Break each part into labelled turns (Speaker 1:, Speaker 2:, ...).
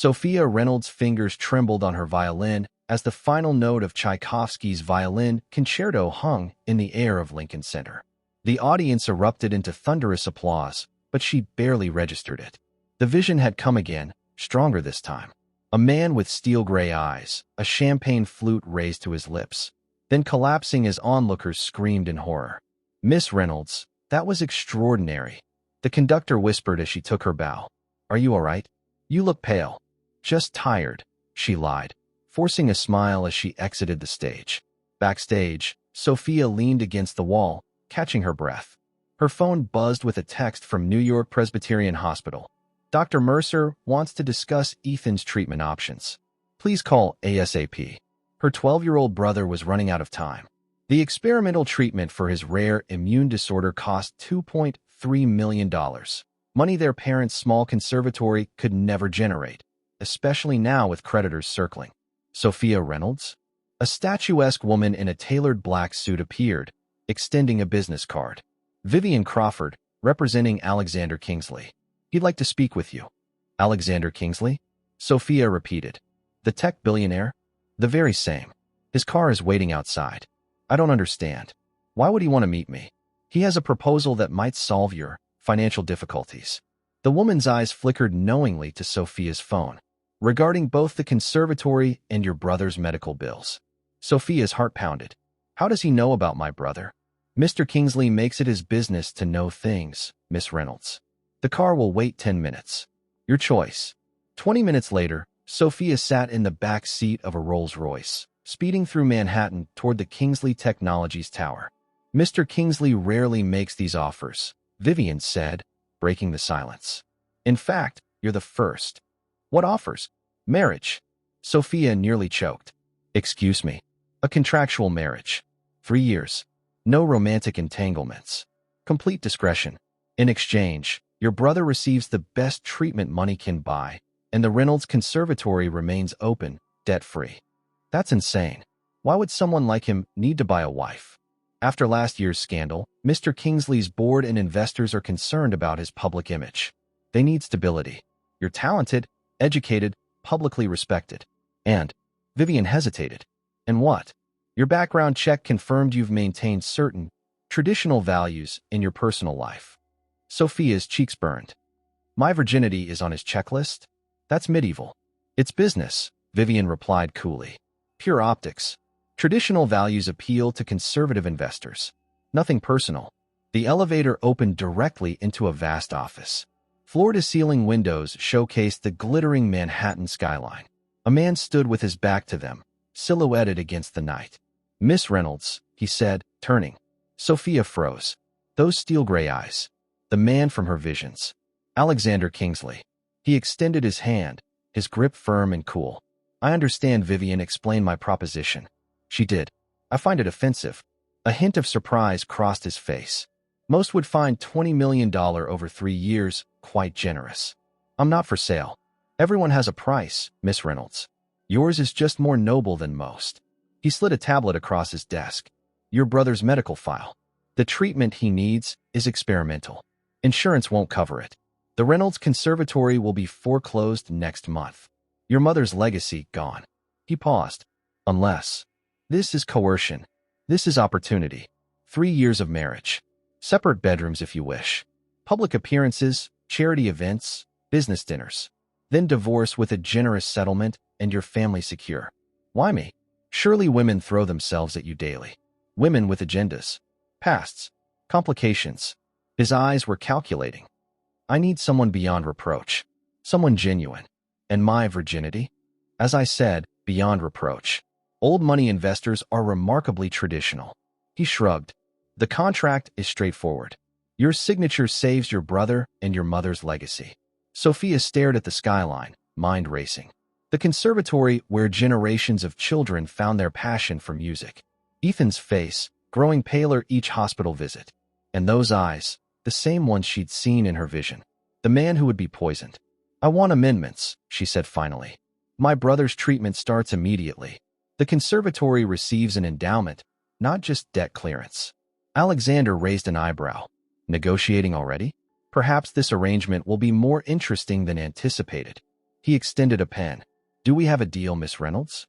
Speaker 1: Sophia Reynolds' fingers trembled on her violin as the final note of Tchaikovsky's Violin Concerto hung in the air of Lincoln Center. The audience erupted into thunderous applause, but she barely registered it. The vision had come again, stronger this time. A man with steel-gray eyes, a champagne flute raised to his lips, then collapsing as onlookers screamed in horror. "Miss Reynolds, that was extraordinary," the conductor whispered as she took her bow. "Are you all right? You look pale." "Just tired," she lied, forcing a smile as she exited the stage. Backstage, Sophia leaned against the wall, catching her breath. Her phone buzzed with a text from New York Presbyterian Hospital. "Dr. Mercer wants to discuss Ethan's treatment options. Please call ASAP." Her 12-year-old brother was running out of time. The experimental treatment for his rare immune disorder cost $2.3 million, money their parents' small conservatory could never generate, especially now with creditors circling. Sophia Reynolds? A statuesque woman in a tailored black suit appeared, extending a business card. "Vivian Crawford, representing Alexander Kingsley. He'd like to speak with you." "Alexander Kingsley?" Sophia repeated. "The tech billionaire?" "The very same. His car is waiting outside." "I don't understand. Why would he want to meet me?" "He has a proposal that might solve your financial difficulties." The woman's eyes flickered knowingly to Sophia's phone. "Regarding both the conservatory and your brother's medical bills." Sophia's heart pounded. "How does he know about my brother?" "Mr. Kingsley makes it his business to know things, Miss Reynolds. The car will wait 10 minutes. Your choice." 20 minutes later, Sophia sat in the back seat of a Rolls-Royce, speeding through Manhattan toward the Kingsley Technologies Tower. "Mr. Kingsley rarely makes these offers," Vivian said, breaking the silence. "In fact, you're the first." "What offers?" "Marriage." Sophia nearly choked. "Excuse me." "A contractual marriage. 3 years. No romantic entanglements. Complete discretion. In exchange, your brother receives the best treatment money can buy, and the Reynolds Conservatory remains open, debt-free." "That's insane. Why would someone like him need to buy a wife?" "After last year's scandal, Mr. Kingsley's board and investors are concerned about his public image. They need stability. You're talented, educated, publicly respected. And—" Vivian hesitated. "And what?" "Your background check confirmed you've maintained certain traditional values in your personal life." Sophia's cheeks burned. "My virginity is on his checklist? That's medieval." "It's business," Vivian replied coolly. "Pure optics. Traditional values appeal to conservative investors. Nothing personal." The elevator opened directly into a vast office. Floor-to-ceiling windows showcased the glittering Manhattan skyline. A man stood with his back to them, silhouetted against the night. "Miss Reynolds," he said, turning. Sophia froze. Those steel-gray eyes. The man from her visions. Alexander Kingsley. He extended his hand, his grip firm and cool. "I understand," Vivian explained my proposition. She did. "I find it offensive." A hint of surprise crossed his face. "Most would find $20 million over 3 years quite generous." "I'm not for sale. Everyone has a price, Miss Reynolds. Yours is just more noble than most." He slid a tablet across his desk. "Your brother's medical file. The treatment he needs is experimental. Insurance won't cover it. The Reynolds Conservatory will be foreclosed next month. Your mother's legacy gone." He paused. "Unless. This is coercion. This is opportunity. 3 years of marriage. Separate bedrooms if you wish. Public appearances, charity events, business dinners. Then divorce with a generous settlement and your family secure. Why me? Surely women throw themselves at you daily. Women with agendas. Pasts. Complications." His eyes were calculating. "I need someone beyond reproach. Someone genuine. And my virginity? As I said, beyond reproach. Old money investors are remarkably traditional." He shrugged. "The contract is straightforward. Your signature saves your brother and your mother's legacy." Sophia stared at the skyline, mind racing. The conservatory where generations of children found their passion for music. Ethan's face, growing paler each hospital visit. And those eyes, the same ones she'd seen in her vision. The man who would be poisoned. "I want amendments," she said finally. "My brother's treatment starts immediately. The conservatory receives an endowment, not just debt clearance." Alexander raised an eyebrow. "Negotiating already? Perhaps this arrangement will be more interesting than anticipated." He extended a pen. Do we have a deal, Miss Reynolds?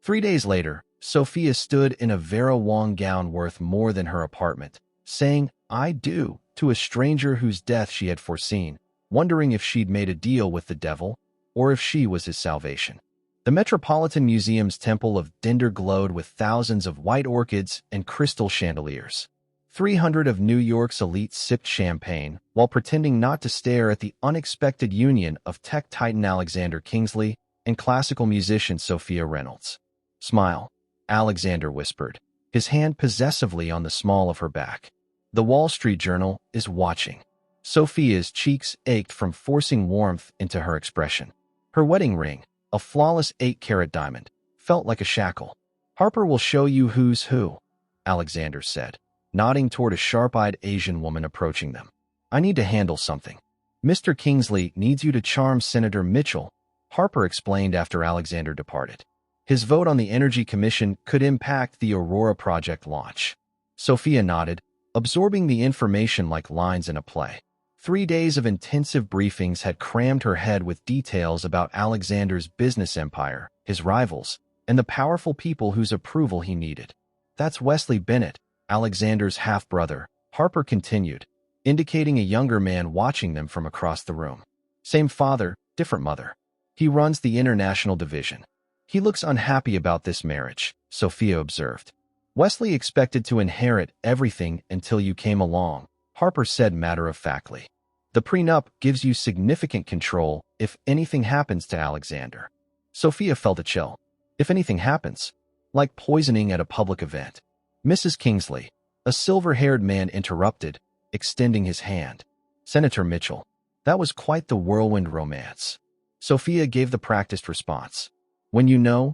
Speaker 1: 3 days later, Sophia stood in a Vera Wang gown worth more than her apartment, saying, I do, to a stranger whose death she had foreseen, wondering if she'd made a deal with the devil, or if she was his salvation. The Metropolitan Museum's Temple of Dinder glowed with thousands of white orchids and crystal chandeliers. 300 of New York's elites sipped champagne while pretending not to stare at the unexpected union of tech titan Alexander Kingsley and classical musician Sophia Reynolds. Smile, Alexander whispered, his hand possessively on the small of her back. The Wall Street Journal is watching. Sophia's cheeks ached from forcing warmth into her expression. Her wedding ring, a flawless 8-carat diamond, felt like a shackle. Harper will show you who's who, Alexander said, nodding toward a sharp-eyed Asian woman approaching them. I need to handle something. Mr. Kingsley needs you to charm Senator Mitchell, Harper explained after Alexander departed. His vote on the Energy Commission could impact the Aurora project launch. Sophia nodded, absorbing the information like lines in a play. 3 days of intensive briefings had crammed her head with details about Alexander's business empire, his rivals, and the powerful people whose approval he needed. That's Wesley Bennett, Alexander's half-brother, Harper continued, indicating a younger man watching them from across the room. Same father, different mother. He runs the international division. He looks unhappy about this marriage, Sophia observed. Wesley expected to inherit everything until you came along, Harper said matter-of-factly. The prenup gives you significant control if anything happens to Alexander. Sophia felt a chill. If anything happens, like poisoning at a public event. Mrs. Kingsley, a silver-haired man interrupted, extending his hand. Senator Mitchell, that was quite the whirlwind romance. Sophia gave the practiced response. When you know,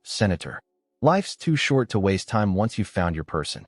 Speaker 1: Senator. Life's too short to waste time once you've found your person.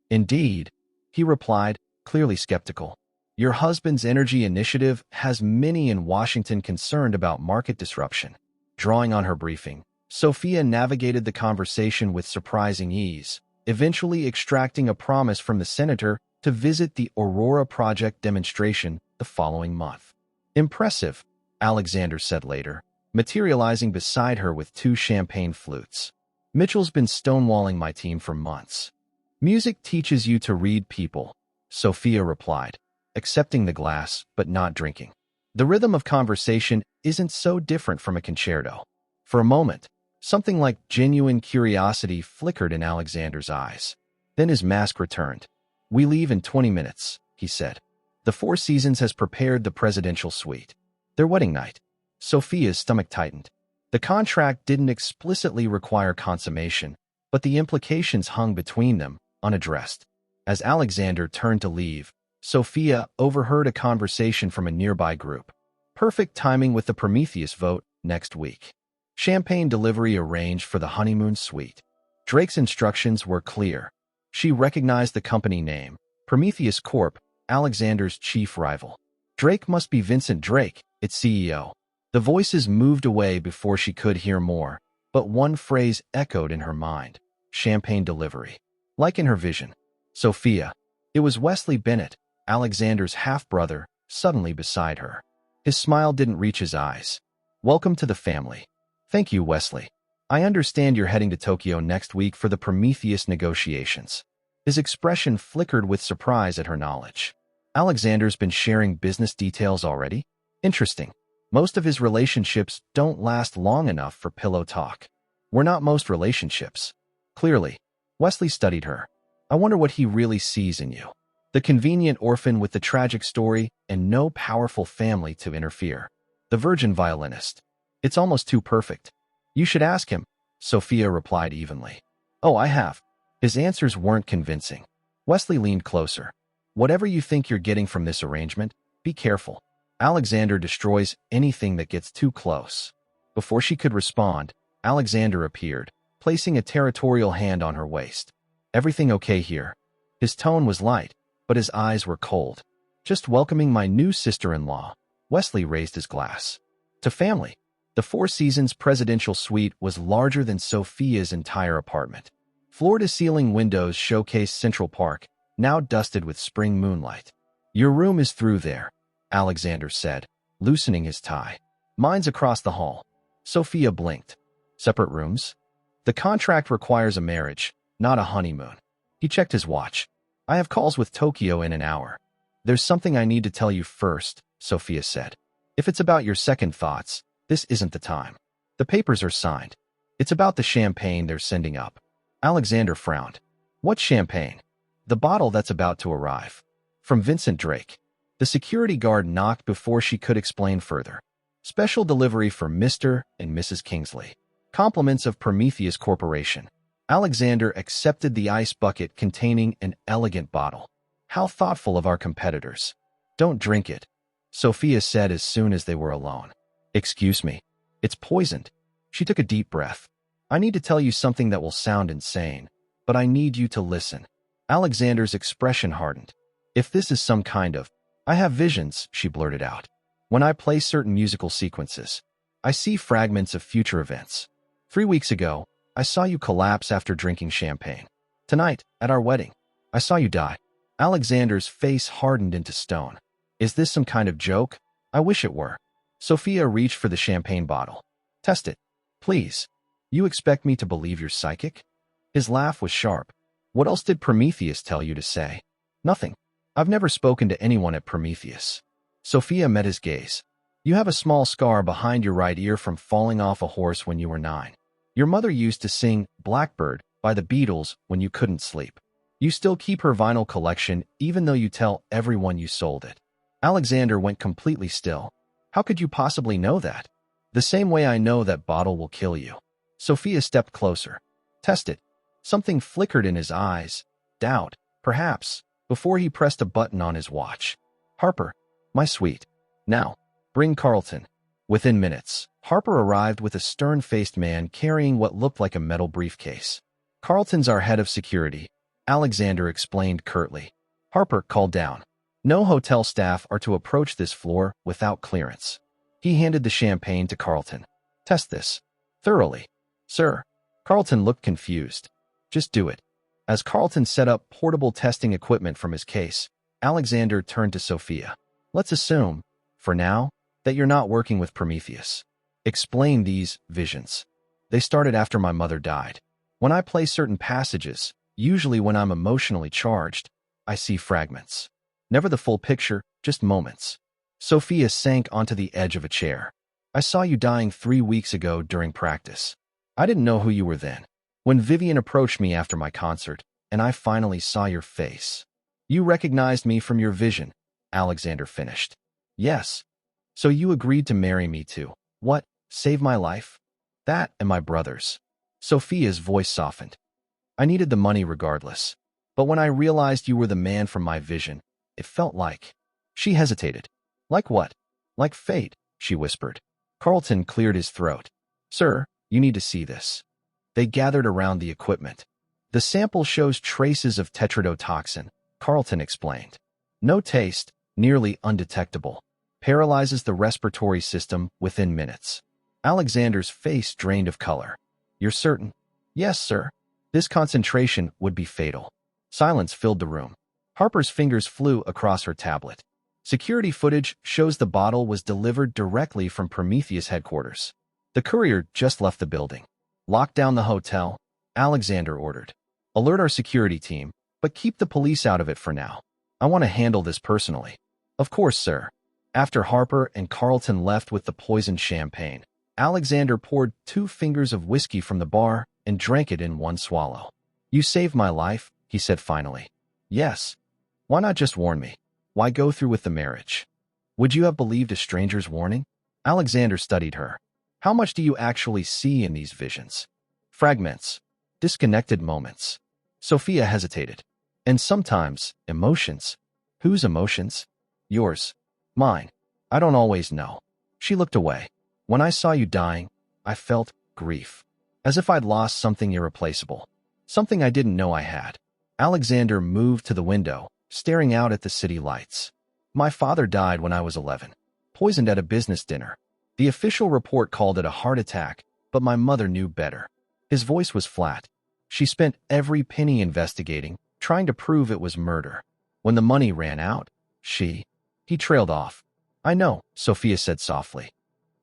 Speaker 1: Indeed, he replied, clearly skeptical. Your husband's energy initiative has many in Washington concerned about market disruption. Drawing on her briefing, Sophia navigated the conversation with surprising ease, eventually extracting a promise from the senator to visit the Aurora project demonstration the following month. Impressive, Alexander said later, materializing beside her with 2 champagne flutes. Mitchell's been stonewalling my team for months. Music teaches you to read people, Sophia replied, accepting the glass but not drinking. The rhythm of conversation isn't so different from a concerto. For a moment, something like genuine curiosity flickered in Alexander's eyes. Then his mask returned. We leave in 20 minutes, he said. The Four Seasons has prepared the presidential suite. Their wedding night. Sophia's stomach tightened. The contract didn't explicitly require consummation, but the implications hung between them, unaddressed. As Alexander turned to leave, Sophia overheard a conversation from a nearby group. Perfect timing with the Prometheus vote next week. Champagne delivery arranged for the honeymoon suite. Drake's instructions were clear. She recognized the company name, Prometheus Corp., Alexander's chief rival. Drake must be Vincent Drake, its CEO. The voices moved away before she could hear more, but one phrase echoed in her mind. Champagne delivery. Like in her vision. Sophia. It was Wesley Bennett, Alexander's half-brother, suddenly beside her. His smile didn't reach his eyes. Welcome to the family. Thank you, Wesley. I understand you're heading to Tokyo next week for the Prometheus negotiations. His expression flickered with surprise at her knowledge. Alexander's been sharing business details already? Interesting. Most of his relationships don't last long enough for pillow talk. We're not most relationships. Clearly. Wesley studied her. I wonder what he really sees in you. The convenient orphan with the tragic story and no powerful family to interfere. The virgin violinist. It's almost too perfect. You should ask him, Sophia replied evenly. Oh, I have. His answers weren't convincing. Wesley leaned closer. Whatever you think you're getting from this arrangement, be careful. Alexander destroys anything that gets too close. Before she could respond, Alexander appeared, placing a territorial hand on her waist. Everything okay here? His tone was light, but his eyes were cold. Just welcoming my new sister-in-law. Wesley raised his glass. To family. The Four Seasons presidential suite was larger than Sophia's entire apartment. Floor-to-ceiling windows showcased Central Park, now dusted with spring moonlight. Your room is through there, Alexander said, loosening his tie. Mine's across the hall. Sophia blinked. Separate rooms? The contract requires a marriage, not a honeymoon. He checked his watch. I have calls with Tokyo in an hour. There's something I need to tell you first, Sophia said. If it's about your second thoughts, this isn't the time. The papers are signed. It's about the champagne they're sending up. Alexander frowned. What champagne? The bottle that's about to arrive. From Vincent Drake. The security guard knocked before she could explain further. Special delivery for Mr. and Mrs. Kingsley. Compliments of Prometheus Corporation. Alexander accepted the ice bucket containing an elegant bottle. How thoughtful of our competitors. Don't drink it, Sophia said as soon as they were alone. Excuse me. It's poisoned. She took a deep breath. I need to tell you something that will sound insane, but I need you to listen. Alexander's expression hardened. If this is some kind of, I have visions, she blurted out. When I play certain musical sequences, I see fragments of future events. 3 weeks ago, I saw you collapse after drinking champagne. Tonight, at our wedding, I saw you die. Alexander's face hardened into stone. Is this some kind of joke? I wish it were. Sophia reached for the champagne bottle. Test it, please. You expect me to believe you're psychic? His laugh was sharp. What else did Prometheus tell you to say? Nothing. I've never spoken to anyone at Prometheus. Sophia met his gaze. You have a small scar behind your right ear from falling off a horse when you were 9. Your mother used to sing Blackbird by the Beatles when you couldn't sleep. You still keep her vinyl collection even though you tell everyone you sold it. Alexander went completely still. How could you possibly know that? The same way I know that bottle will kill you. Sophia stepped closer. Test it. Something flickered in his eyes. Doubt, perhaps, before he pressed a button on his watch. Harper, my sweet. Now, bring Carlton. Within minutes, Harper arrived with a stern-faced man carrying what looked like a metal briefcase. Carlton's our head of security, Alexander explained curtly. Harper called down. No hotel staff are to approach this floor without clearance. He handed the champagne to Carlton. Test this. Thoroughly. Sir. Carlton looked confused. Just do it. As Carlton set up portable testing equipment from his case, Alexander turned to Sophia. Let's assume, for now, that you're not working with Prometheus. Explain these visions. They started after my mother died. When I play certain passages, usually when I'm emotionally charged, I see fragments. Never the full picture, just moments. Sophia sank onto the edge of a chair. I saw you dying 3 weeks ago during practice. I didn't know who you were then. When Vivian approached me after my concert, and I finally saw your face. You recognized me from your vision, Alexander finished. Yes. So you agreed to marry me too. What? Save my life? That and my brother's. Sophia's voice softened. I needed the money regardless. But when I realized you were the man from my vision, it felt like. She hesitated. Like what? Like fate, she whispered. Carlton cleared his throat. Sir, you need to see this. They gathered around the equipment. The sample shows traces of tetrodotoxin, Carlton explained. No taste, nearly undetectable. Paralyzes the respiratory system within minutes. Alexander's face drained of color. You're certain? Yes, sir. This concentration would be fatal. Silence filled the room. Harper's fingers flew across her tablet. Security footage shows the bottle was delivered directly from Prometheus headquarters. The courier just left the building. Lock down the hotel, Alexander ordered. Alert our security team, but keep the police out of it for now. I want to handle this personally. Of course, sir. After Harper and Carlton left with the poisoned champagne, Alexander poured 2 fingers of whiskey from the bar and drank it in one swallow. You saved my life, he said finally. Yes. Why not just warn me? Why go through with the marriage? Would you have believed a stranger's warning? Alexander studied her. How much do you actually see in these visions? Fragments. Disconnected moments. Sophia hesitated. And sometimes, emotions. Whose emotions? Yours. Mine. I don't always know. She looked away. When I saw you dying, I felt grief. As if I'd lost something irreplaceable. Something I didn't know I had. Alexander moved to the window, staring out at the city lights. My father died when I was 11. Poisoned at a business dinner. The official report called it a heart attack, but my mother knew better. His voice was flat. She spent every penny investigating, trying to prove it was murder. When the money ran out, he trailed off. I know, Sophia said softly.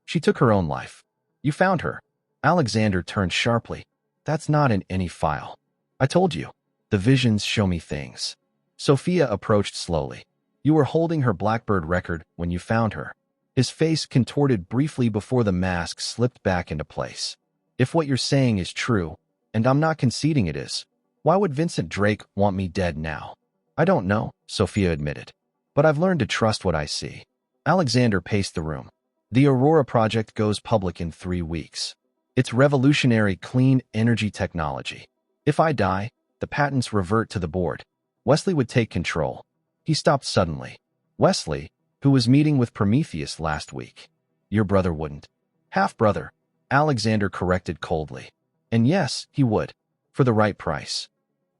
Speaker 1: She took her own life. You found her. Alexander turned sharply. That's not in any file. I told you. The visions show me things. Sophia approached slowly. You were holding her Blackbird record when you found her. His face contorted briefly before the mask slipped back into place. If what you're saying is true, and I'm not conceding it is, why would Vincent Drake want me dead now? I don't know, Sophia admitted. But I've learned to trust what I see. Alexander paced the room. The Aurora project goes public in 3 weeks. It's revolutionary clean energy technology. If I die, the patents revert to the board. Wesley would take control. He stopped suddenly. Wesley, who was meeting with Prometheus last week. Your brother wouldn't. Half-brother, Alexander corrected coldly. And yes, he would. For the right price.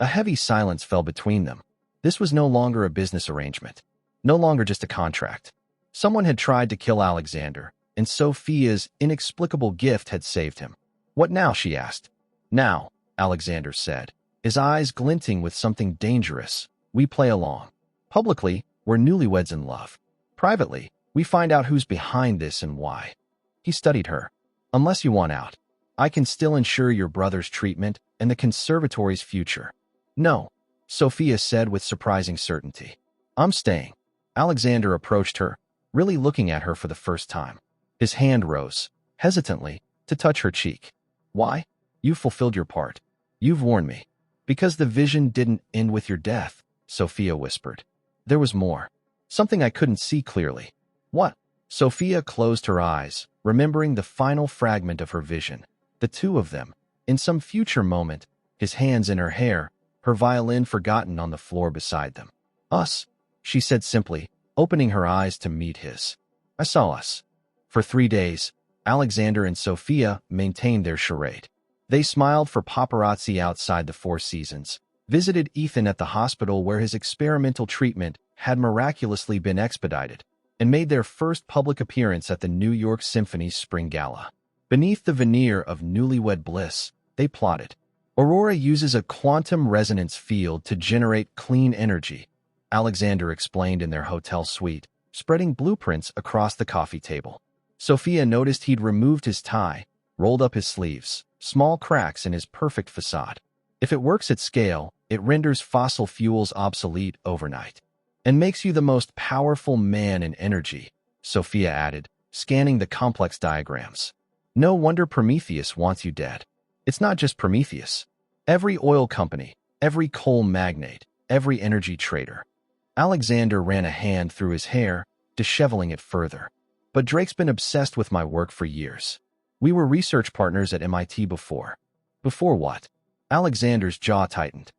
Speaker 1: A heavy silence fell between them. This was no longer a business arrangement. No longer just a contract. Someone had tried to kill Alexander, and Sophia's inexplicable gift had saved him. What now, she asked. Now, Alexander said, his eyes glinting with something dangerous. We play along. Publicly, we're newlyweds in love. Privately, we find out who's behind this and why. He studied her. Unless you want out, I can still ensure your brother's treatment and the conservatory's future. No, Sophia said with surprising certainty. I'm staying. Alexander approached her, really looking at her for the first time. His hand rose, hesitantly, to touch her cheek. Why? You've fulfilled your part. You've warned me. Because the vision didn't end with your death, Sophia whispered. There was more. Something I couldn't see clearly. What? Sophia closed her eyes, remembering the final fragment of her vision. The two of them, in some future moment, his hands in her hair, her violin forgotten on the floor beside them. Us, she said simply, opening her eyes to meet his. I saw us. For 3 days, Alexander and Sophia maintained their charade. They smiled for paparazzi outside the Four Seasons, visited Ethan at the hospital where his experimental treatment had miraculously been expedited, and made their first public appearance at the New York Symphony's Spring Gala. Beneath the veneer of newlywed bliss, they plotted. Aurora uses a quantum resonance field to generate clean energy, Alexander explained in their hotel suite, spreading blueprints across the coffee table. Sophia noticed he'd removed his tie, rolled up his sleeves, small cracks in his perfect facade. If it works at scale, it renders fossil fuels obsolete overnight. And makes you the most powerful man in energy, Sophia added, scanning the complex diagrams. No wonder Prometheus wants you dead. It's not just Prometheus. Every oil company, every coal magnate, every energy trader. Alexander ran a hand through his hair, disheveling it further. But Drake's been obsessed with my work for years. We were research partners at MIT before. Before what? Alexander's jaw tightened.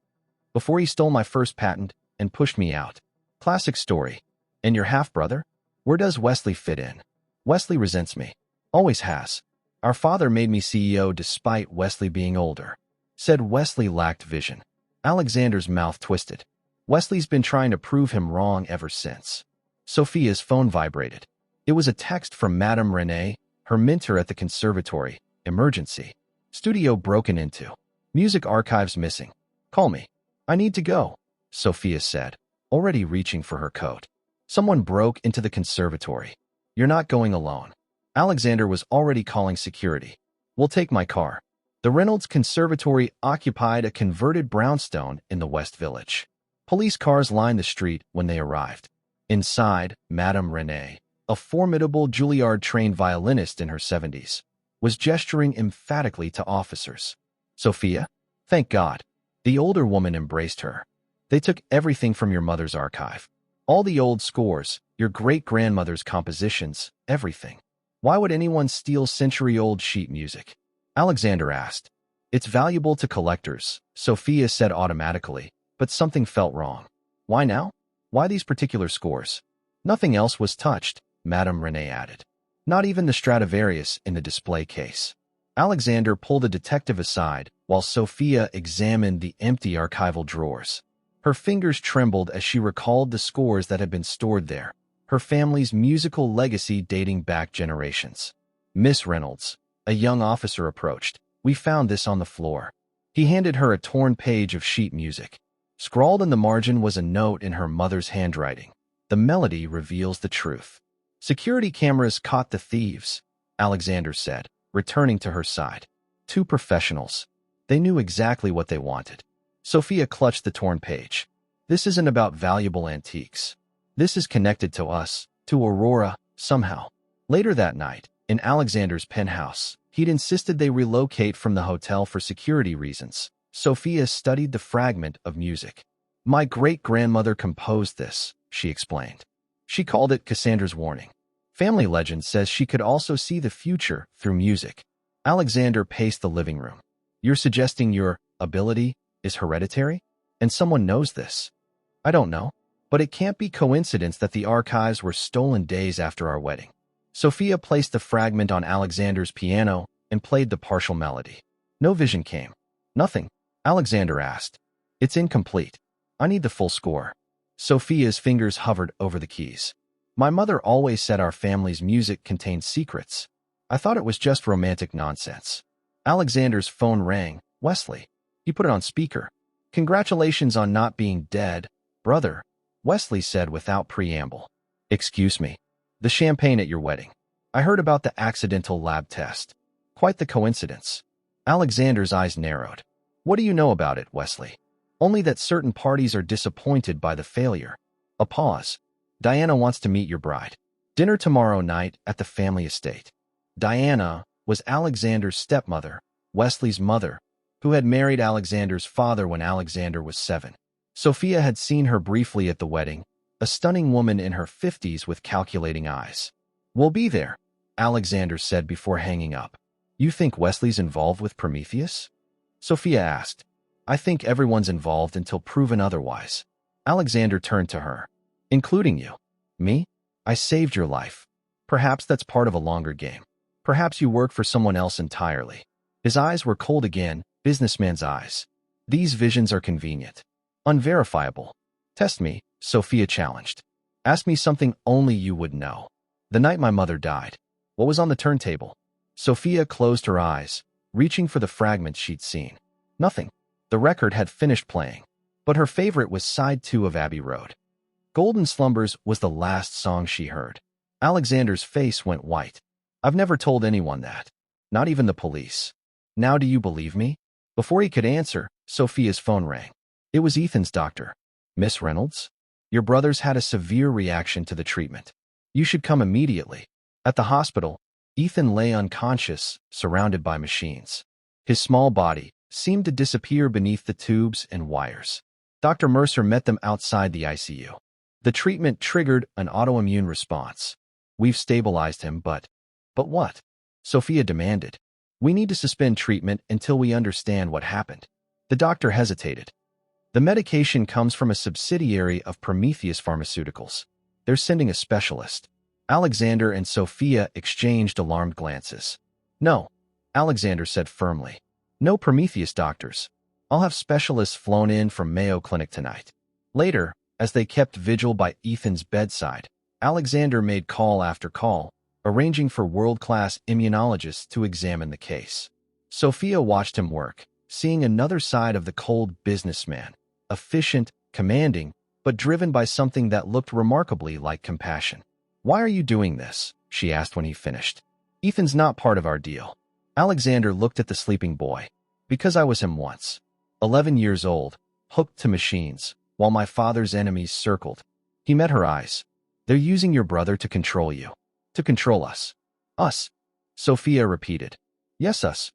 Speaker 1: Before he stole my first patent and pushed me out. Classic story. And your half-brother? Where does Wesley fit in? Wesley resents me. Always has. Our father made me CEO despite Wesley being older. Said Wesley lacked vision. Alexander's mouth twisted. Wesley's been trying to prove him wrong ever since. Sophia's phone vibrated. It was a text from Madame Renee, her mentor at the conservatory. Emergency. Studio broken into. Music archives missing. Call me. I need to go, Sophia said, already reaching for her coat. Someone broke into the conservatory. You're not going alone. Alexander was already calling security. We'll take my car. The Reynolds Conservatory occupied a converted brownstone in the West Village. Police cars lined the street when they arrived. Inside, Madame Renee, a formidable Juilliard-trained violinist in her 70s, was gesturing emphatically to officers. Sophia? Thank God. The older woman embraced her. They took everything from your mother's archive. All the old scores, your great-grandmother's compositions, everything. Why would anyone steal century-old sheet music? Alexander asked. It's valuable to collectors, Sophia said automatically, but something felt wrong. Why now? Why these particular scores? Nothing else was touched, Madame Renee added. Not even the Stradivarius in the display case. Alexander pulled the detective aside while Sophia examined the empty archival drawers. Her fingers trembled as she recalled the scores that had been stored there, her family's musical legacy dating back generations. Miss Reynolds, a young officer approached. We found this on the floor. He handed her a torn page of sheet music. Scrawled in the margin was a note in her mother's handwriting. The melody reveals the truth. Security cameras caught the thieves. Alexander said, returning to her side. Two professionals. They knew exactly what they wanted. Sophia clutched the torn page. This isn't about valuable antiques. This is connected to us, to Aurora, somehow. Later that night, in Alexander's penthouse, he'd insisted they relocate from the hotel for security reasons. Sophia studied the fragment of music. My great-grandmother composed this, she explained. She called it Cassandra's Warning. Family legend says she could also see the future through music. Alexander paced the living room. You're suggesting your ability is hereditary? And someone knows this? I don't know, but it can't be coincidence that the archives were stolen days after our wedding. Sophia placed the fragment on Alexander's piano and played the partial melody. No vision came. Nothing. Alexander asked. It's incomplete. I need the full score. Sophia's fingers hovered over the keys. My mother always said our family's music contained secrets. I thought it was just romantic nonsense. Alexander's phone rang. Wesley. He put it on speaker. Congratulations on not being dead, brother, Wesley said without preamble. Excuse me. The champagne at your wedding. I heard about the accidental lab test. Quite the coincidence. Alexander's eyes narrowed. What do you know about it, Wesley? Only that certain parties are disappointed by the failure. A pause. Diana wants to meet your bride. Dinner tomorrow night at the family estate. Diana was Alexander's stepmother, Wesley's mother, who had married Alexander's father when Alexander was 7. Sophia had seen her briefly at the wedding, a stunning woman in her 50s with calculating eyes. We'll be there, Alexander said before hanging up. You think Wesley's involved with Prometheus? Sophia asked. I think everyone's involved until proven otherwise. Alexander turned to her. Including you. Me? I saved your life. Perhaps that's part of a longer game. Perhaps you work for someone else entirely. His eyes were cold again, businessman's eyes. These visions are convenient. Unverifiable. Test me, Sophia challenged. Ask me something only you would know. The night my mother died. What was on the turntable? Sophia closed her eyes, reaching for the fragments she'd seen. Nothing. The record had finished playing, but her favorite was side 2 of Abbey Road. Golden Slumbers was the last song she heard. Alexander's face went white. I've never told anyone that. Not even the police. Now do you believe me? Before he could answer, Sophia's phone rang. It was Ethan's doctor. Miss Reynolds? Your brother's had a severe reaction to the treatment. You should come immediately. At the hospital, Ethan lay unconscious, surrounded by machines. His small body seemed to disappear beneath the tubes and wires. Dr. Mercer met them outside the ICU. The treatment triggered an autoimmune response. We've stabilized him, but what? Sophia demanded. We need to suspend treatment until we understand what happened. The doctor hesitated. The medication comes from a subsidiary of Prometheus Pharmaceuticals. They're sending a specialist. Alexander and Sophia exchanged alarmed glances. No, Alexander said firmly. No Prometheus doctors. I'll have specialists flown in from Mayo Clinic tonight. Later, as they kept vigil by Ethan's bedside, Alexander made call after call, arranging for world-class immunologists to examine the case. Sophia watched him work, seeing another side of the cold businessman, efficient, commanding, but driven by something that looked remarkably like compassion. Why are you doing this? She asked when he finished. Ethan's not part of our deal. Alexander looked at the sleeping boy. Because I was him once. 11 years old, hooked to machines, while my father's enemies circled. He met her eyes. They're using your brother to control you. To control us. Us. Sophia repeated. Yes, us.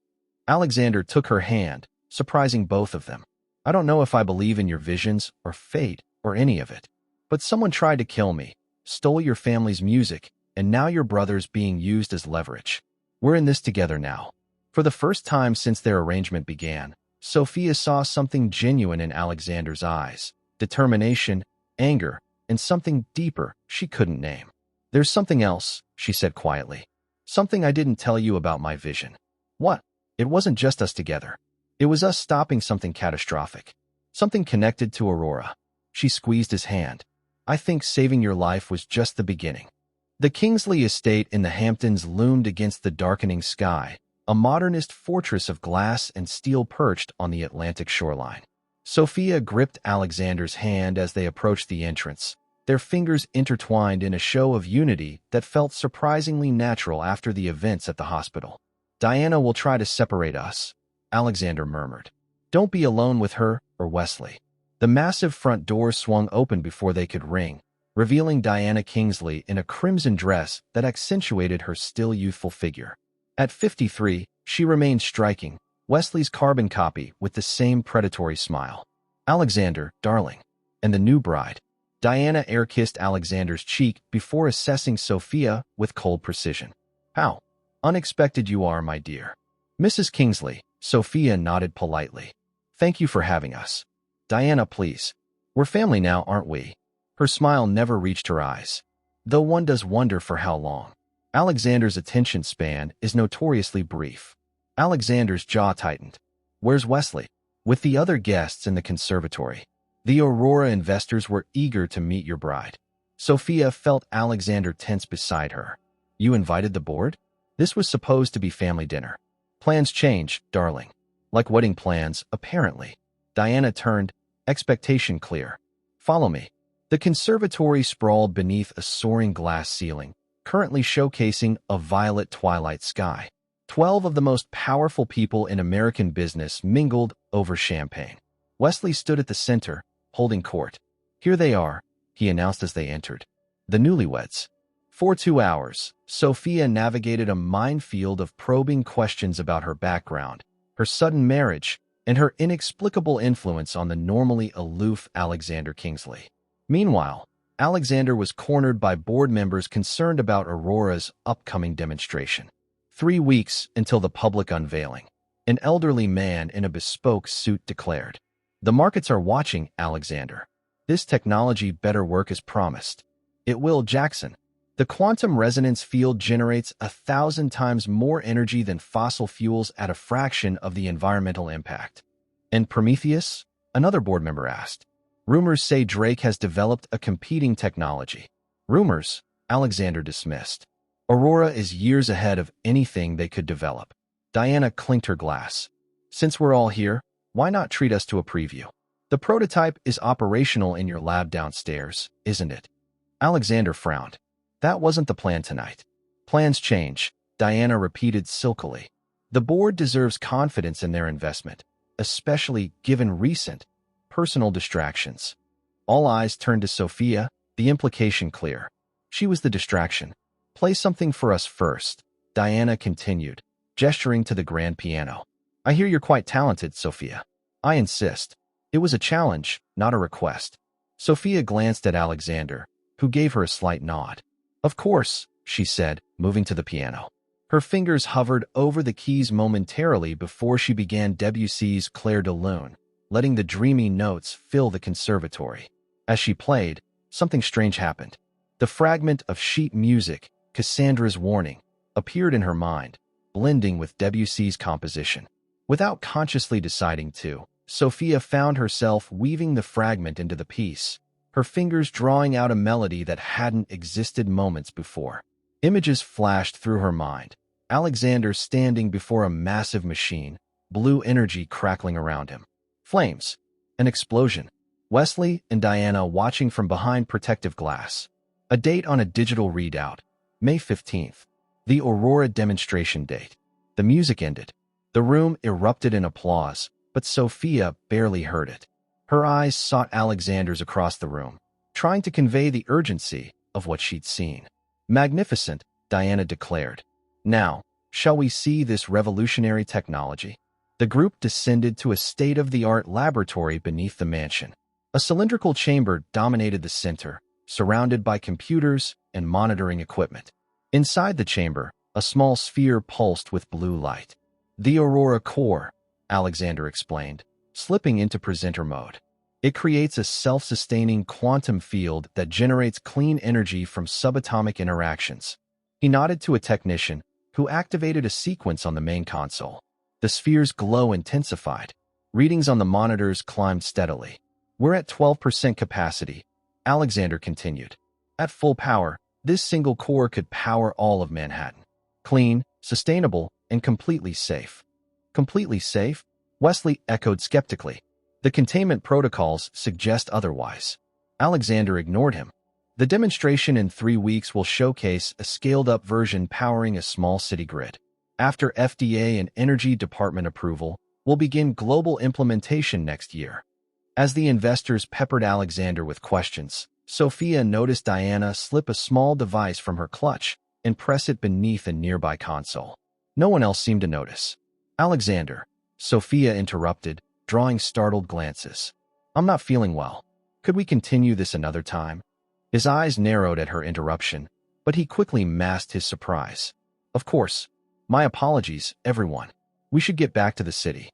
Speaker 1: Alexander took her hand, surprising both of them. I don't know if I believe in your visions or fate or any of it. But someone tried to kill me, stole your family's music, and now your brother's being used as leverage. We're in this together now. For the first time since their arrangement began, Sophia saw something genuine in Alexander's eyes. Determination, anger, and something deeper she couldn't name. There's something else, she said quietly. Something I didn't tell you about my vision. What? It wasn't just us together. It was us stopping something catastrophic. Something connected to Aurora. She squeezed his hand. I think saving your life was just the beginning. The Kingsley estate in the Hamptons loomed against the darkening sky, a modernist fortress of glass and steel perched on the Atlantic shoreline. Sophia gripped Alexander's hand as they approached the entrance, their fingers intertwined in a show of unity that felt surprisingly natural after the events at the hospital. "Diana will try to separate us," Alexander murmured. "Don't be alone with her or Wesley." The massive front door swung open before they could ring, revealing Diana Kingsley in a crimson dress that accentuated her still youthful figure. At 53, she remained striking, Wesley's carbon copy with the same predatory smile. "Alexander, darling." And the new bride. Diana air-kissed Alexander's cheek before assessing Sophia with cold precision. "How unexpected you are, my dear." "Mrs. Kingsley," Sophia nodded politely. "Thank you for having us." "Diana, please. We're family now, aren't we?" Her smile never reached her eyes. Though one does wonder for how long. Alexander's attention span is notoriously brief. Alexander's jaw tightened. "Where's Wesley?" "With the other guests in the conservatory. The Aurora investors were eager to meet your bride." Sophia felt Alexander tense beside her. "You invited the board?" "This was supposed to be family dinner." "Plans change, darling." "Like wedding plans, apparently." Diana turned, expectation clear. "Follow me." The conservatory sprawled beneath a soaring glass ceiling, currently showcasing a violet twilight sky. 12 of the most powerful people in American business mingled over champagne. Wesley stood at the center, holding court. "Here they are," he announced as they entered. "The newlyweds." For 2 hours, Sophia navigated a minefield of probing questions about her background, her sudden marriage, and her inexplicable influence on the normally aloof Alexander Kingsley. Meanwhile, Alexander was cornered by board members concerned about Aurora's upcoming demonstration. 3 weeks until the public unveiling. An elderly man in a bespoke suit declared, "The markets are watching, Alexander. This technology better work as promised." "It will, Jackson. The quantum resonance field generates 1,000 times more energy than fossil fuels at a fraction of the environmental impact." "And Prometheus?" another board member asked. "Rumors say Drake has developed a competing technology." "Rumors," Alexander dismissed. "Aurora is years ahead of anything they could develop." Diana clinked her glass. "Since we're all here, why not treat us to a preview? The prototype is operational in your lab downstairs, isn't it?" Alexander frowned. "That wasn't the plan tonight." "Plans change," Diana repeated silkily. "The board deserves confidence in their investment, especially given recent, personal distractions." All eyes turned to Sophia, the implication clear. She was the distraction. "Play something for us first," Diana continued, gesturing to the grand piano. "I hear you're quite talented, Sophia." "I insist." It was a challenge, not a request. Sophia glanced at Alexander, who gave her a slight nod. "Of course," she said, moving to the piano. Her fingers hovered over the keys momentarily before she began Debussy's Clair de Lune, letting the dreamy notes fill the conservatory. As she played, something strange happened. The fragment of sheet music, Cassandra's Warning, appeared in her mind, blending with Debussy's composition. Without consciously deciding to, Sophia found herself weaving the fragment into the piece, her fingers drawing out a melody that hadn't existed moments before. Images flashed through her mind. Alexander standing before a massive machine, blue energy crackling around him. Flames. An explosion. Wesley and Diana watching from behind protective glass. A date on a digital readout. May 15th. The Aurora demonstration date. The music ended. The room erupted in applause, but Sophia barely heard it. Her eyes sought Alexander's across the room, trying to convey the urgency of what she'd seen. "Magnificent," Diana declared. "Now, shall we see this revolutionary technology?" The group descended to a state-of-the-art laboratory beneath the mansion. A cylindrical chamber dominated the center, surrounded by computers and monitoring equipment. Inside the chamber, a small sphere pulsed with blue light. "The Aurora Core," Alexander explained, slipping into presenter mode. "It creates a self-sustaining quantum field that generates clean energy from subatomic interactions." He nodded to a technician, who activated a sequence on the main console. The sphere's glow intensified. Readings on the monitors climbed steadily. "We're at 12% capacity," Alexander continued. "At full power, this single core could power all of Manhattan. Clean, sustainable, and completely safe." "Completely safe?" Wesley echoed skeptically. "The containment protocols suggest otherwise." Alexander ignored him. The demonstration in 3 weeks will showcase a scaled-up version powering a small city grid. After FDA and Energy Department approval, we'll begin global implementation next year. As the investors peppered Alexander with questions, Sophia noticed Diana slip a small device from her clutch and press it beneath a nearby console. No one else seemed to notice. Alexander, Sophia interrupted, drawing startled glances. I'm not feeling well. Could we continue this another time? His eyes narrowed at her interruption, but he quickly masked his surprise. Of course. My apologies, everyone. We should get back to the city.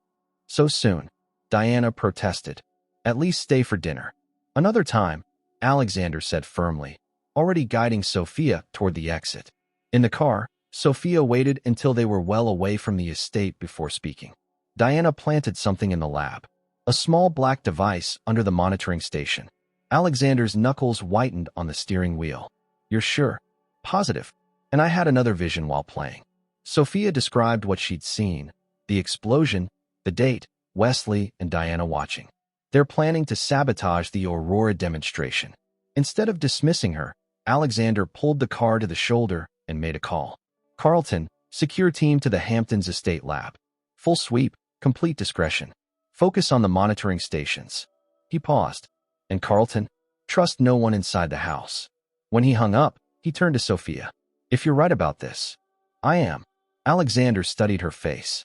Speaker 1: So soon? Diana protested. At least stay for dinner. Another time, Alexander said firmly, already guiding Sophia toward the exit. In the car, Sophia waited until they were well away from the estate before speaking. Diana planted something in the lab, a small black device under the monitoring station. Alexander's knuckles whitened on the steering wheel. You're sure? Positive. And I had another vision while playing. Sophia described what she'd seen, the explosion, the date, Wesley and Diana watching. They're planning to sabotage the Aurora demonstration. Instead of dismissing her, Alexander pulled the car to the shoulder and made a call. Carlton, secure team to the Hamptons Estate Lab. Full sweep, complete discretion. Focus on the monitoring stations. He paused. And Carlton, trust no one inside the house. When he hung up, he turned to Sophia. If you're right about this. I am. Alexander studied her face.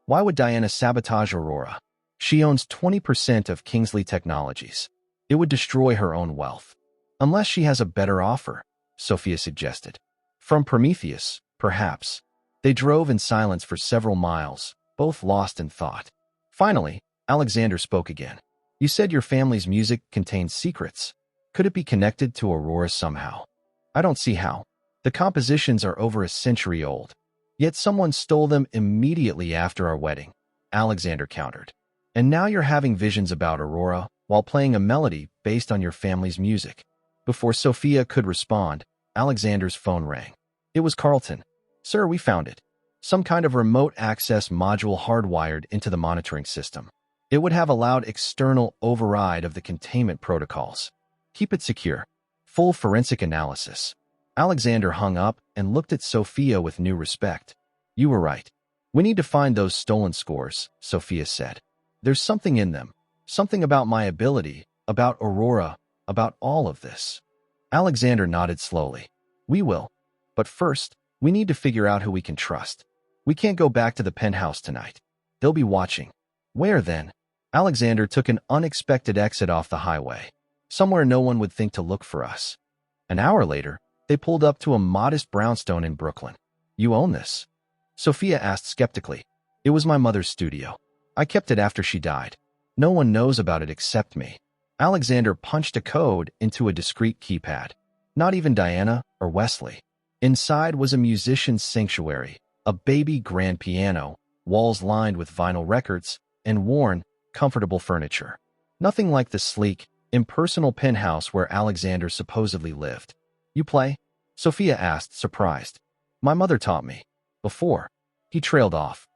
Speaker 1: Why would Diana sabotage Aurora? She owns 20% of Kingsley Technologies. It would destroy her own wealth. Unless she has a better offer, Sophia suggested. From Prometheus, perhaps. They drove in silence for several miles, both lost in thought. Finally, Alexander spoke again. You said your family's music contains secrets. Could it be connected to Aurora somehow? I don't see how. The compositions are over a century old. Yet someone stole them immediately after our wedding, Alexander countered. And now you're having visions about Aurora while playing a melody based on your family's music. Before Sophia could respond, Alexander's phone rang. It was Carlton. Sir, we found it. Some kind of remote access module hardwired into the monitoring system. It would have allowed external override of the containment protocols. Keep it secure. Full forensic analysis. Alexander hung up and looked at Sophia with new respect. You were right. We need to find those stolen scores, Sophia said. There's something in them. Something about my ability, about Aurora, about all of this. Alexander nodded slowly. We will. But first, we need to figure out who we can trust. We can't go back to the penthouse tonight. They'll be watching. Where then? Alexander took an unexpected exit off the highway, somewhere no one would think to look for us. An hour later, they pulled up to a modest brownstone in Brooklyn. You own this? Sophia asked skeptically. It was my mother's studio. I kept it after she died. No one knows about it except me. Alexander punched a code into a discreet keypad. Not even Diana or Wesley. Inside was a musician's sanctuary, a baby grand piano, walls lined with vinyl records, and worn, comfortable furniture. Nothing like the sleek, impersonal penthouse where Alexander supposedly lived. You play? Sophia asked, surprised. My mother taught me. Before. He trailed off.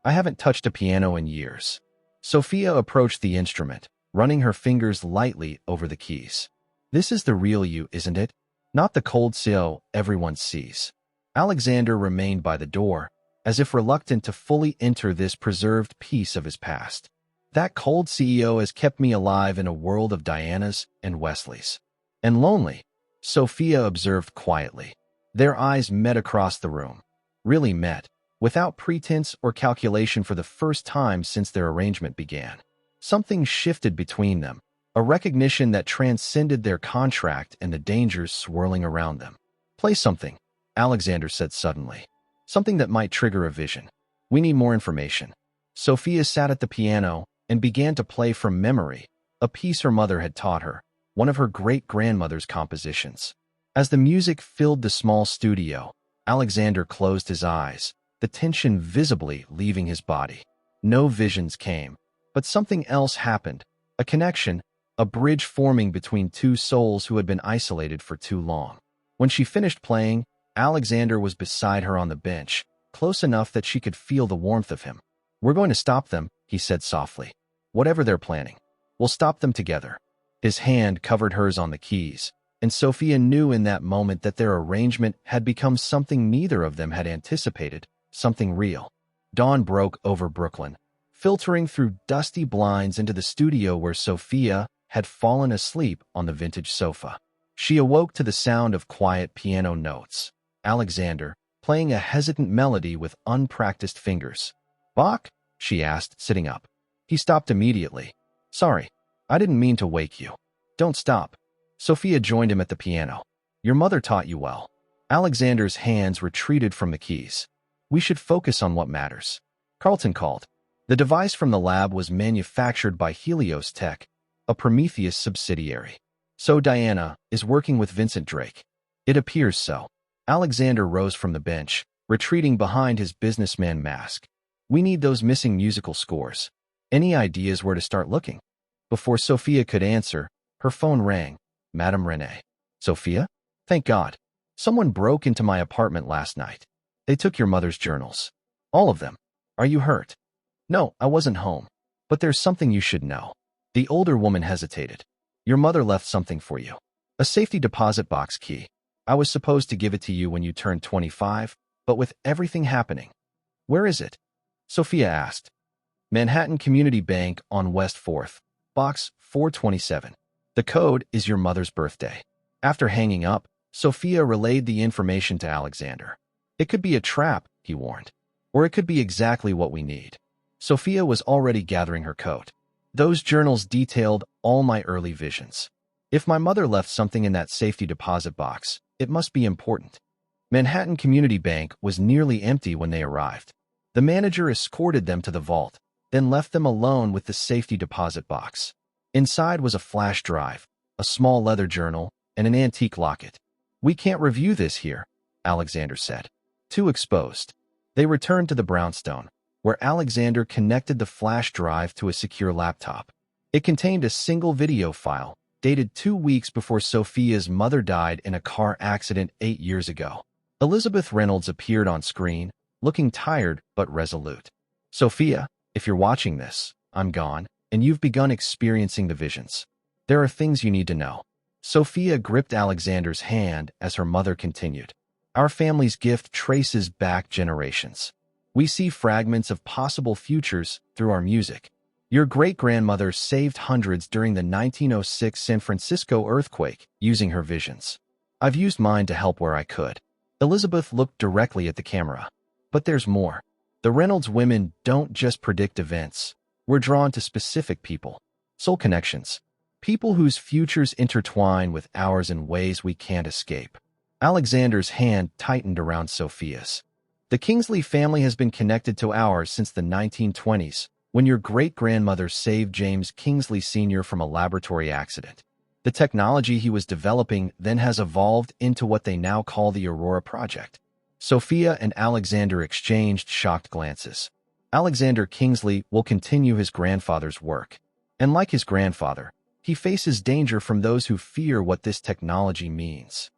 Speaker 1: I haven't touched a piano in years. Sophia approached the instrument, running her fingers lightly over the keys. This is the real you, isn't it? Not the cold CEO everyone sees. Alexander remained by the door, as if reluctant to fully enter this preserved piece of his past. That cold CEO has kept me alive in a world of Dianas and Wesleys. And lonely, Sophia observed quietly. Their eyes met across the room. Really met, without pretense or calculation for the first time since their arrangement began. Something shifted between them, a recognition that transcended their contract and the dangers swirling around them. Play something, Alexander said suddenly. Something that might trigger a vision. We need more information. Sophia sat at the piano and began to play from memory, a piece her mother had taught her, one of her great-grandmother's compositions. As the music filled the small studio, Alexander closed his eyes, the tension visibly leaving his body. No visions came, but something else happened, a connection, a bridge forming between two souls who had been isolated for too long. When she finished playing, Alexander was beside her on the bench, close enough that she could feel the warmth of him. We're going to stop them, he said softly. Whatever they're planning. We'll stop them together. His hand covered hers on the keys, and Sophia knew in that moment that their arrangement had become something neither of them had anticipated, something real. Dawn broke over Brooklyn, filtering through dusty blinds into the studio where Sophia had fallen asleep on the vintage sofa. She awoke to the sound of quiet piano notes. Alexander, playing a hesitant melody with unpracticed fingers. "Bach?" she asked, sitting up. He stopped immediately. "Sorry, I didn't mean to wake you." "Don't stop." Sophia joined him at the piano. "Your mother taught you well." Alexander's hands retreated from the keys. "We should focus on what matters." Carlton called. The device from the lab was manufactured by Helios Tech, a Prometheus subsidiary. "So Diana is working with Vincent Drake." "It appears so." Alexander rose from the bench, retreating behind his businessman mask. "We need those missing musical scores. Any ideas where to start looking?" Before Sophia could answer, her phone rang. "Madame Renee." "Sophia? Thank God. Someone broke into my apartment last night. They took your mother's journals. All of them. Are you hurt?" "No, I wasn't home. But there's something you should know." The older woman hesitated. "Your mother left something for you. A safety deposit box key. I was supposed to give it to you when you turned 25, but with everything happening." "Where is it?" Sophia asked. "Manhattan Community Bank on West 4th, box 427. The code is your mother's birthday." After hanging up, Sophia relayed the information to Alexander. "It could be a trap," he warned. "Or it could be exactly what we need." Sophia was already gathering her coat. "Those journals detailed all my early visions. If my mother left something in that safety deposit box, it must be important." Manhattan Community Bank was nearly empty when they arrived. The manager escorted them to the vault, then left them alone with the safety deposit box. Inside was a flash drive, a small leather journal, and an antique locket. "We can't review this here," Alexander said. "Too exposed." They returned to the brownstone, where Alexander connected the flash drive to a secure laptop. It contained a single video file, dated 2 weeks before Sophia's mother died in a car accident 8 years ago. Elizabeth Reynolds appeared on screen, looking tired but resolute. "Sophia, if you're watching this, I'm gone, and you've begun experiencing the visions. There are things you need to know." Sophia gripped Alexander's hand as her mother continued. "Our family's gift traces back generations. We see fragments of possible futures through our music. Your great-grandmother saved hundreds during the 1906 San Francisco earthquake using her visions. I've used mine to help where I could." Elizabeth looked directly at the camera. "But there's more. The Reynolds women don't just predict events. We're drawn to specific people. Soul connections. People whose futures intertwine with ours in ways we can't escape." Alexander's hand tightened around Sophia's. "The Kingsley family has been connected to ours since the 1920s, when your great-grandmother saved James Kingsley Sr. from a laboratory accident. The technology he was developing then has evolved into what they now call the Aurora Project." Sophia and Alexander exchanged shocked glances. Alexander Kingsley will continue his grandfather's work. And like his grandfather, he faces danger from those who fear what this technology means.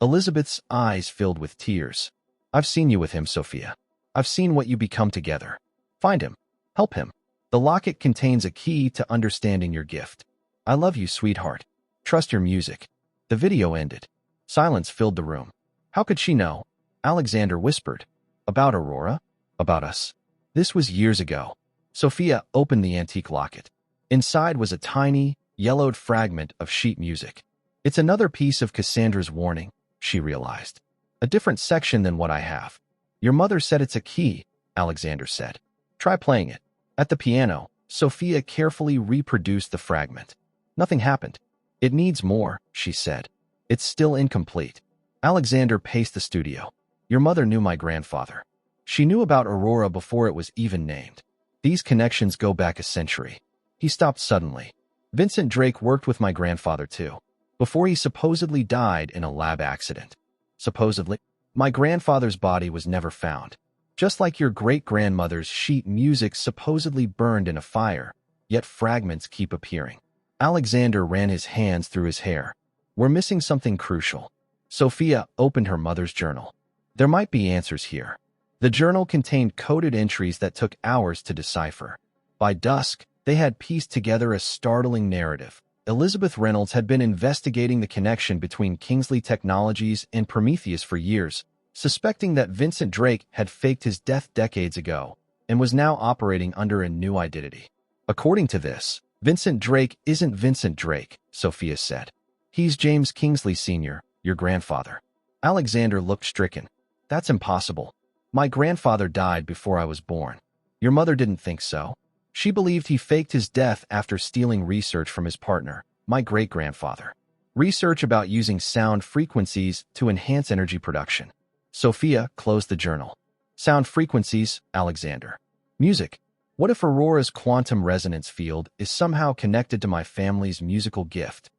Speaker 1: Elizabeth's eyes filled with tears. "I've seen you with him, Sophia. I've seen what you become together. Find him. Help him. The locket contains a key to understanding your gift. I love you, sweetheart. Trust your music." The video ended. Silence filled the room. "How could she know?" Alexander whispered. "About Aurora? About us." This was years ago. Sophia opened the antique locket. Inside was a tiny, yellowed fragment of sheet music. "It's another piece of Cassandra's warning," she realized. "A different section than what I have." "Your mother said it's a key," Alexander said. "Try playing it." At the piano, Sophia carefully reproduced the fragment. Nothing happened. "It needs more," she said. "It's still incomplete." Alexander paced the studio. "Your mother knew my grandfather. She knew about Aurora before it was even named. These connections go back a century." He stopped suddenly. "Vincent Drake worked with my grandfather too, before he supposedly died in a lab accident." "Supposedly?" "My grandfather's body was never found. Just like your great-grandmother's sheet music supposedly burned in a fire, yet fragments keep appearing." Alexander ran his hands through his hair. "We're missing something crucial." Sophia opened her mother's journal. There might be answers here. The journal contained coded entries that took hours to decipher. By dusk, they had pieced together a startling narrative, Elizabeth Reynolds had been investigating the connection between Kingsley Technologies and Prometheus for years, suspecting that Vincent Drake had faked his death decades ago and was now operating under a new identity. According to this, Vincent Drake isn't Vincent Drake, Sophia said. He's James Kingsley Sr., your grandfather. Alexander looked stricken. That's impossible. My grandfather died before I was born. Your mother didn't think so. She believed he faked his death after stealing research from his partner, my great-grandfather. Research about using sound frequencies to enhance energy production. Sophia closed the journal. Sound frequencies, Alexander. Music. What if Aurora's quantum resonance field is somehow connected to my family's musical gift?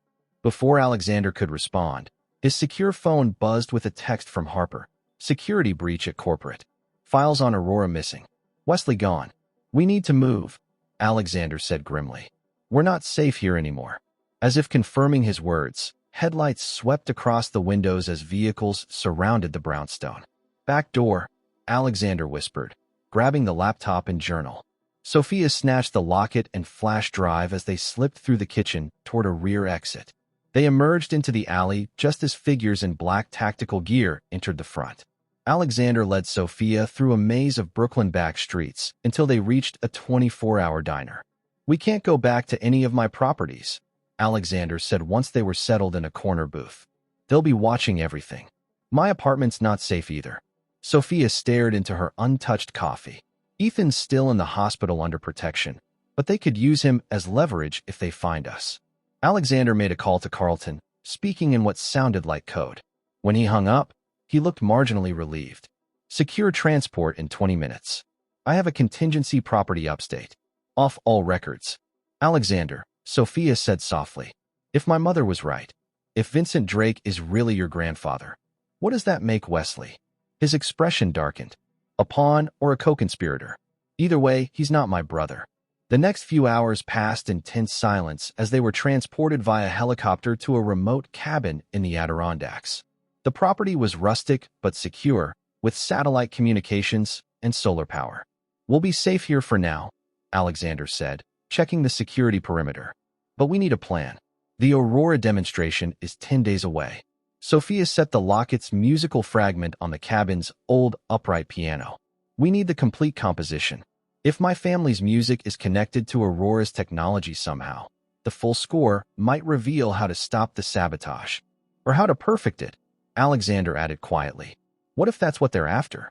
Speaker 1: Before Alexander could respond, his secure phone buzzed with a text from Harper. Security breach at corporate. Files on Aurora missing. Wesley gone. We need to move, Alexander said grimly. We're not safe here anymore. As if confirming his words, headlights swept across the windows as vehicles surrounded the brownstone. Back door, Alexander whispered, grabbing the laptop and journal. Sophia snatched the locket and flash drive as they slipped through the kitchen toward a rear exit. They emerged into the alley just as figures in black tactical gear entered the front. Alexander led Sophia through a maze of Brooklyn back streets until they reached a 24-hour diner. We can't go back to any of my properties, Alexander said once they were settled in a corner booth. They'll be watching everything. My apartment's not safe either. Sophia stared into her untouched coffee. Ethan's still in the hospital under protection, but they could use him as leverage if they find us. Alexander made a call to Carlton, speaking in what sounded like code. When he hung up, he looked marginally relieved. Secure transport in 20 minutes. I have a contingency property upstate. Off all records. Alexander, Sophia said softly. If my mother was right, if Vincent Drake is really your grandfather, what does that make Wesley? His expression darkened. A pawn or a co-conspirator. Either way, he's not my brother. The next few hours passed in tense silence as they were transported via helicopter to a remote cabin in the Adirondacks. The property was rustic but secure, with satellite communications and solar power. We'll be safe here for now, Alexander said, checking the security perimeter. But we need a plan. The Aurora demonstration is 10 days away. Sophia set the locket's musical fragment on the cabin's old upright piano. We need the complete composition. If my family's music is connected to Aurora's technology somehow, the full score might reveal how to stop the sabotage. Or how to perfect it, Alexander added quietly. What if that's what they're after?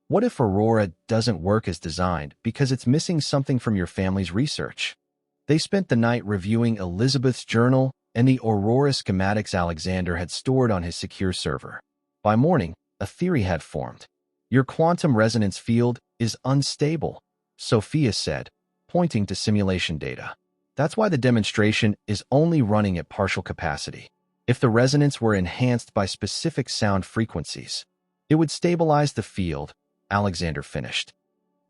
Speaker 1: What if Aurora doesn't work as designed because it's missing something from your family's research? They spent the night reviewing Elizabeth's journal and the Aurora schematics Alexander had stored on his secure server. By morning, a theory had formed. Your quantum resonance field is unstable, Sophia said, pointing to simulation data. That's why the demonstration is only running at partial capacity. If the resonance were enhanced by specific sound frequencies, it would stabilize the field, Alexander finished.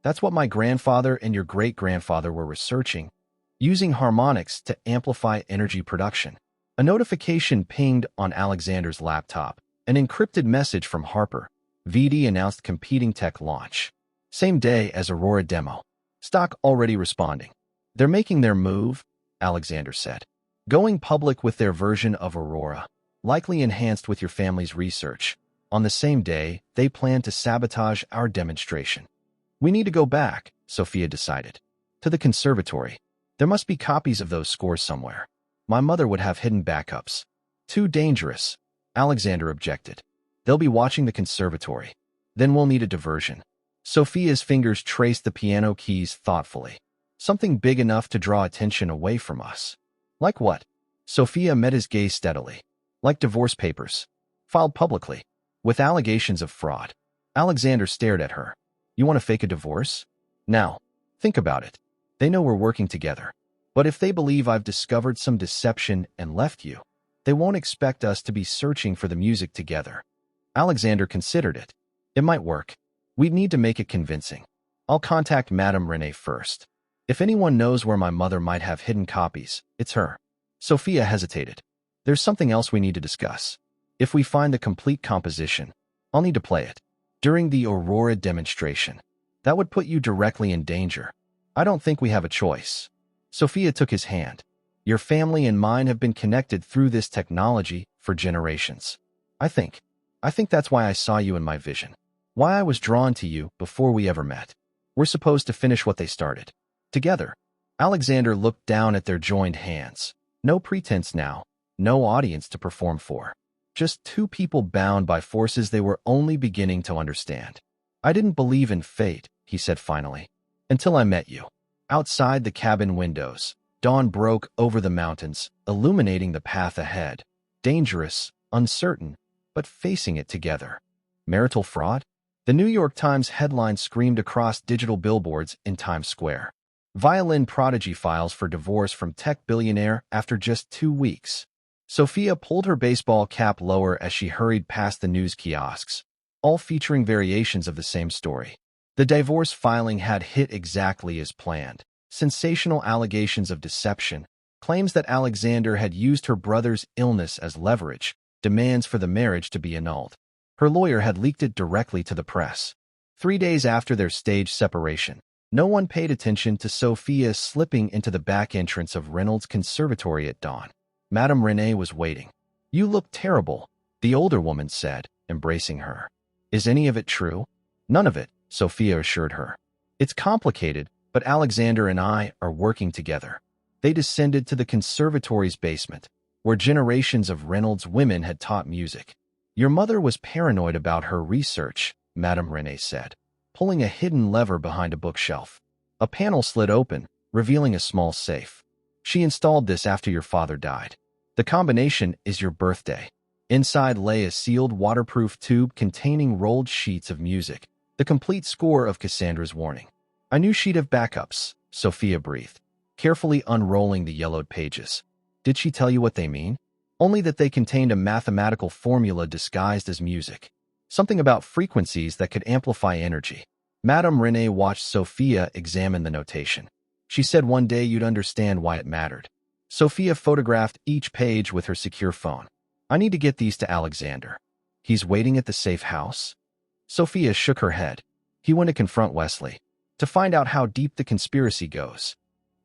Speaker 1: That's what my grandfather and your great-grandfather were researching, using harmonics to amplify energy production. A notification pinged on Alexander's laptop, an encrypted message from Harper. VD announced competing tech launch. Same day as Aurora demo. Stock already responding. They're making their move, Alexander said. Going public with their version of Aurora, likely enhanced with your family's research. On the same day, they plan to sabotage our demonstration. We need to go back, Sophia decided. To the conservatory. There must be copies of those scores somewhere. My mother would have hidden backups. Too dangerous, Alexander objected. They'll be watching the conservatory. Then we'll need a diversion. Sophia's fingers traced the piano keys thoughtfully. Something big enough to draw attention away from us. Like what? Sophia met his gaze steadily. Like divorce papers. Filed publicly. With allegations of fraud. Alexander stared at her. You want to fake a divorce? Now, think about it. They know we're working together. But if they believe I've discovered some deception and left you, they won't expect us to be searching for the music together. Alexander considered it. It might work. We'd need to make it convincing. I'll contact Madame Renee first. If anyone knows where my mother might have hidden copies, it's her. Sophia hesitated. There's something else we need to discuss. If we find the complete composition, I'll need to play it. During the Aurora demonstration. That would put you directly in danger. I don't think we have a choice. Sophia took his hand. Your family and mine have been connected through this technology for generations. I think that's why I saw you in my vision. Why I was drawn to you before we ever met. We're supposed to finish what they started. Together. Alexander looked down at their joined hands. No pretense now. No audience to perform for. Just two people bound by forces they were only beginning to understand. I didn't believe in fate, he said finally. Until I met you. Outside the cabin windows, dawn broke over the mountains, illuminating the path ahead. Dangerous, uncertain, but facing it together. Marital fraud? The New York Times headline screamed across digital billboards in Times Square. Violin prodigy files for divorce from tech billionaire after just 2 weeks. Sophia pulled her baseball cap lower as she hurried past the news kiosks, all featuring variations of the same story. The divorce filing had hit exactly as planned. Sensational allegations of deception, claims that Alexander had used her brother's illness as leverage, demands for the marriage to be annulled. Her lawyer had leaked it directly to the press. 3 days after their staged separation, no one paid attention to Sophia slipping into the back entrance of Reynolds' conservatory at dawn. Madame Renee was waiting. You look terrible, the older woman said, embracing her. Is any of it true? None of it, Sophia assured her. It's complicated, but Alexander and I are working together. They descended to the conservatory's basement, where generations of Reynolds women had taught music. Your mother was paranoid about her research, Madame Renee said, pulling a hidden lever behind a bookshelf. A panel slid open, revealing a small safe. She installed this after your father died. The combination is your birthday. Inside lay a sealed waterproof tube containing rolled sheets of music, the complete score of Cassandra's Warning. I knew she'd have backups, Sophia breathed, carefully unrolling the yellowed pages. Did she tell you what they mean? Only that they contained a mathematical formula disguised as music. Something about frequencies that could amplify energy. Madame Renee watched Sophia examine the notation. She said one day you'd understand why it mattered. Sophia photographed each page with her secure phone. I need to get these to Alexander. He's waiting at the safe house? Sophia shook her head. He went to confront Wesley, to find out how deep the conspiracy goes.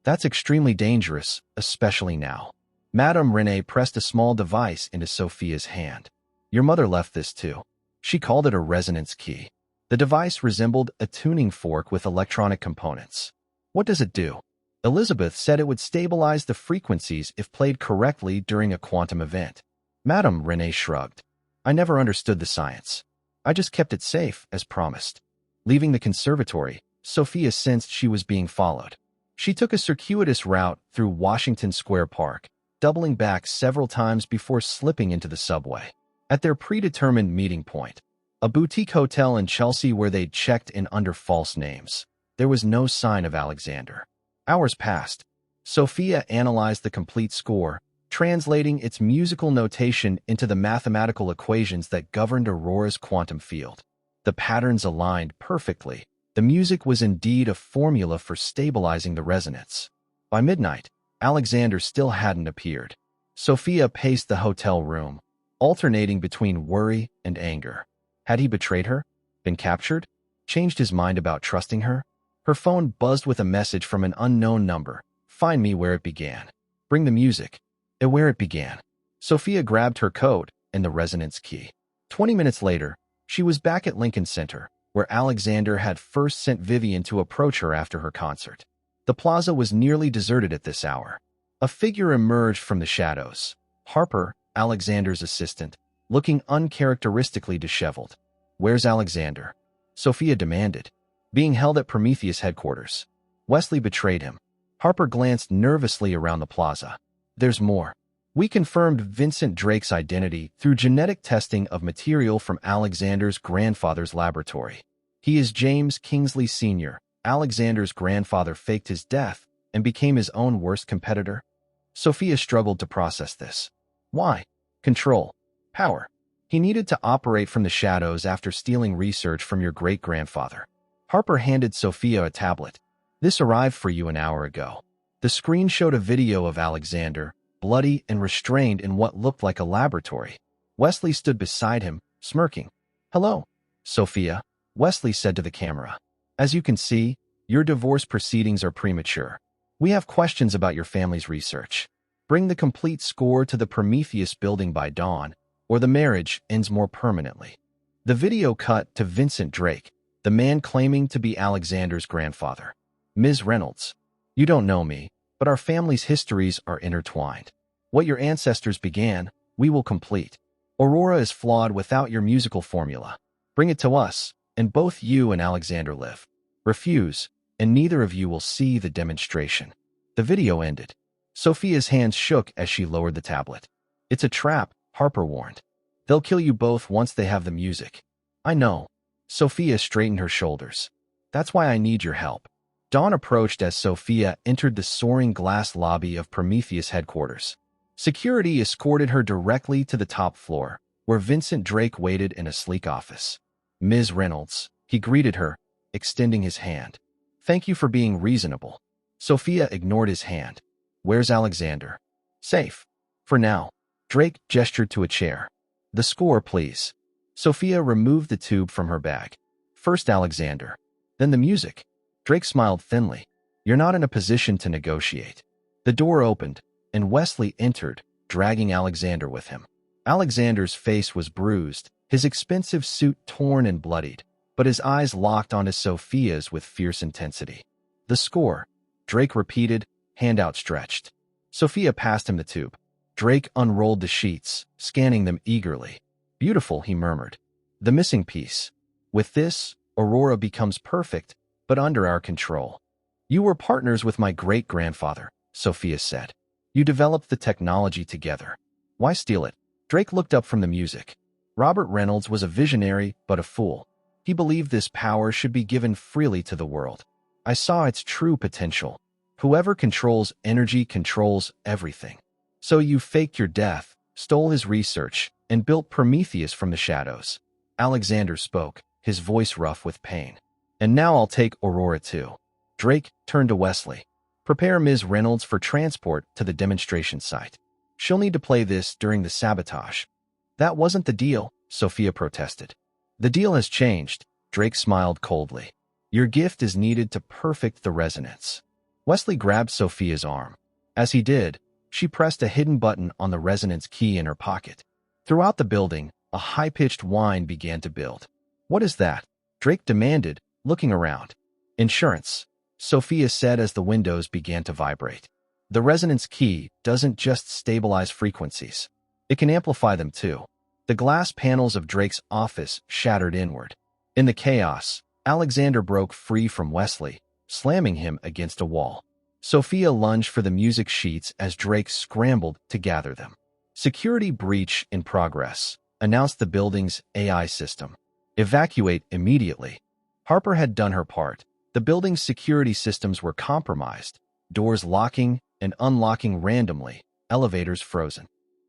Speaker 1: That's extremely dangerous, especially now. Madame Renee pressed a small device into Sophia's hand. Your mother left this too. She called it a resonance key. The device resembled a tuning fork with electronic components. What does it do? Elizabeth said it would stabilize the frequencies if played correctly during a quantum event. Madame Renee shrugged. I never understood the science. I just kept it safe, as promised. Leaving the conservatory, Sophia sensed she was being followed. She took a circuitous route through Washington Square Park, doubling back several times before slipping into the subway. At their predetermined meeting point, a boutique hotel in Chelsea where they'd checked in under false names, there was no sign of Alexander. Hours passed. Sophia analyzed the complete score, translating its musical notation into the mathematical equations that governed Aurora's quantum field. The patterns aligned perfectly. The music was indeed a formula for stabilizing the resonance. By midnight, Alexander still hadn't appeared. Sophia paced the hotel room, alternating between worry and anger. Had he betrayed her? Been captured? Changed his mind about trusting her? Her phone buzzed with a message from an unknown number. Find me where it began. Bring the music. Where it began. Sophia grabbed her code and the resonance key. 20 minutes later, she was back at Lincoln Center, where Alexander had first sent Vivian to approach her after her concert. The plaza was nearly deserted at this hour. A figure emerged from the shadows. Harper, Alexander's assistant, looking uncharacteristically disheveled. Where's Alexander? Sophia demanded. Being held at Prometheus headquarters. Wesley betrayed him. Harper glanced nervously around the plaza. There's more. We confirmed Vincent Drake's identity through genetic testing of material from Alexander's grandfather's laboratory. He is James Kingsley Sr. Alexander's grandfather faked his death and became his own worst competitor. Sophia struggled to process this. Why? Control. Power. He needed to operate from the shadows after stealing research from your great-grandfather. Harper handed Sophia a tablet. This arrived for you an hour ago. The screen showed a video of Alexander, bloody and restrained in what looked like a laboratory. Wesley stood beside him, smirking. Hello, Sophia, Wesley said to the camera. As you can see, your divorce proceedings are premature. We have questions about your family's research. Bring the complete score to the Prometheus building by dawn, or the marriage ends more permanently. The video cut to Vincent Drake, the man claiming to be Alexander's grandfather. Ms. Reynolds, you don't know me, but our family's histories are intertwined. What your ancestors began, we will complete. Aurora is flawed without your musical formula. Bring it to us, and both you and Alexander live. Refuse, and neither of you will see the demonstration. The video ended. Sophia's hands shook as she lowered the tablet. It's a trap, Harper warned. They'll kill you both once they have the music. I know. Sophia straightened her shoulders. That's why I need your help. Dawn approached as Sophia entered the soaring glass lobby of Prometheus headquarters. Security escorted her directly to the top floor, where Vincent Drake waited in a sleek office. Ms. Reynolds, he greeted her, extending his hand. Thank you for being reasonable. Sophia ignored his hand. Where's Alexander? Safe. For now. Drake gestured to a chair. The score, please. Sophia removed the tube from her bag. First Alexander, then the music. Drake smiled thinly. You're not in a position to negotiate. The door opened, and Wesley entered, dragging Alexander with him. Alexander's face was bruised, his expensive suit torn and bloodied, but his eyes locked onto Sophia's with fierce intensity. The score, Drake repeated, hand outstretched. Sophia passed him the tube. Drake unrolled the sheets, scanning them eagerly. Beautiful, he murmured. The missing piece. With this, Aurora becomes perfect, but under our control. You were partners with my great-grandfather, Sophia said. You developed the technology together. Why steal it? Drake looked up from the music. Robert Reynolds was a visionary, but a fool. He believed this power should be given freely to the world. I saw its true potential. Whoever controls energy controls everything. So you faked your death, stole his research, and built Prometheus from the shadows. Alexander spoke, his voice rough with pain. And now I'll take Aurora too. Drake turned to Wesley. Prepare Ms. Reynolds for transport to the demonstration site. She'll need to play this during the sabotage. That wasn't the deal, Sophia protested. The deal has changed, Drake smiled coldly. Your gift is needed to perfect the resonance. Wesley grabbed Sophia's arm. As he did, she pressed a hidden button on the resonance key in her pocket. Throughout the building, a high-pitched whine began to build. What is that? Drake demanded, looking around. Insurance, Sophia said as the windows began to vibrate. The resonance key doesn't just stabilize frequencies. It can amplify them too. The glass panels of Drake's office shattered inward. In the chaos, Alexander broke free from Wesley, slamming him against a wall. Sophia lunged for the music sheets as Drake scrambled to gather them. Security breach in progress, announced the building's AI system. Evacuate immediately. Harper had done her part. The building's security systems were compromised, doors locking and unlocking randomly, elevators frozen.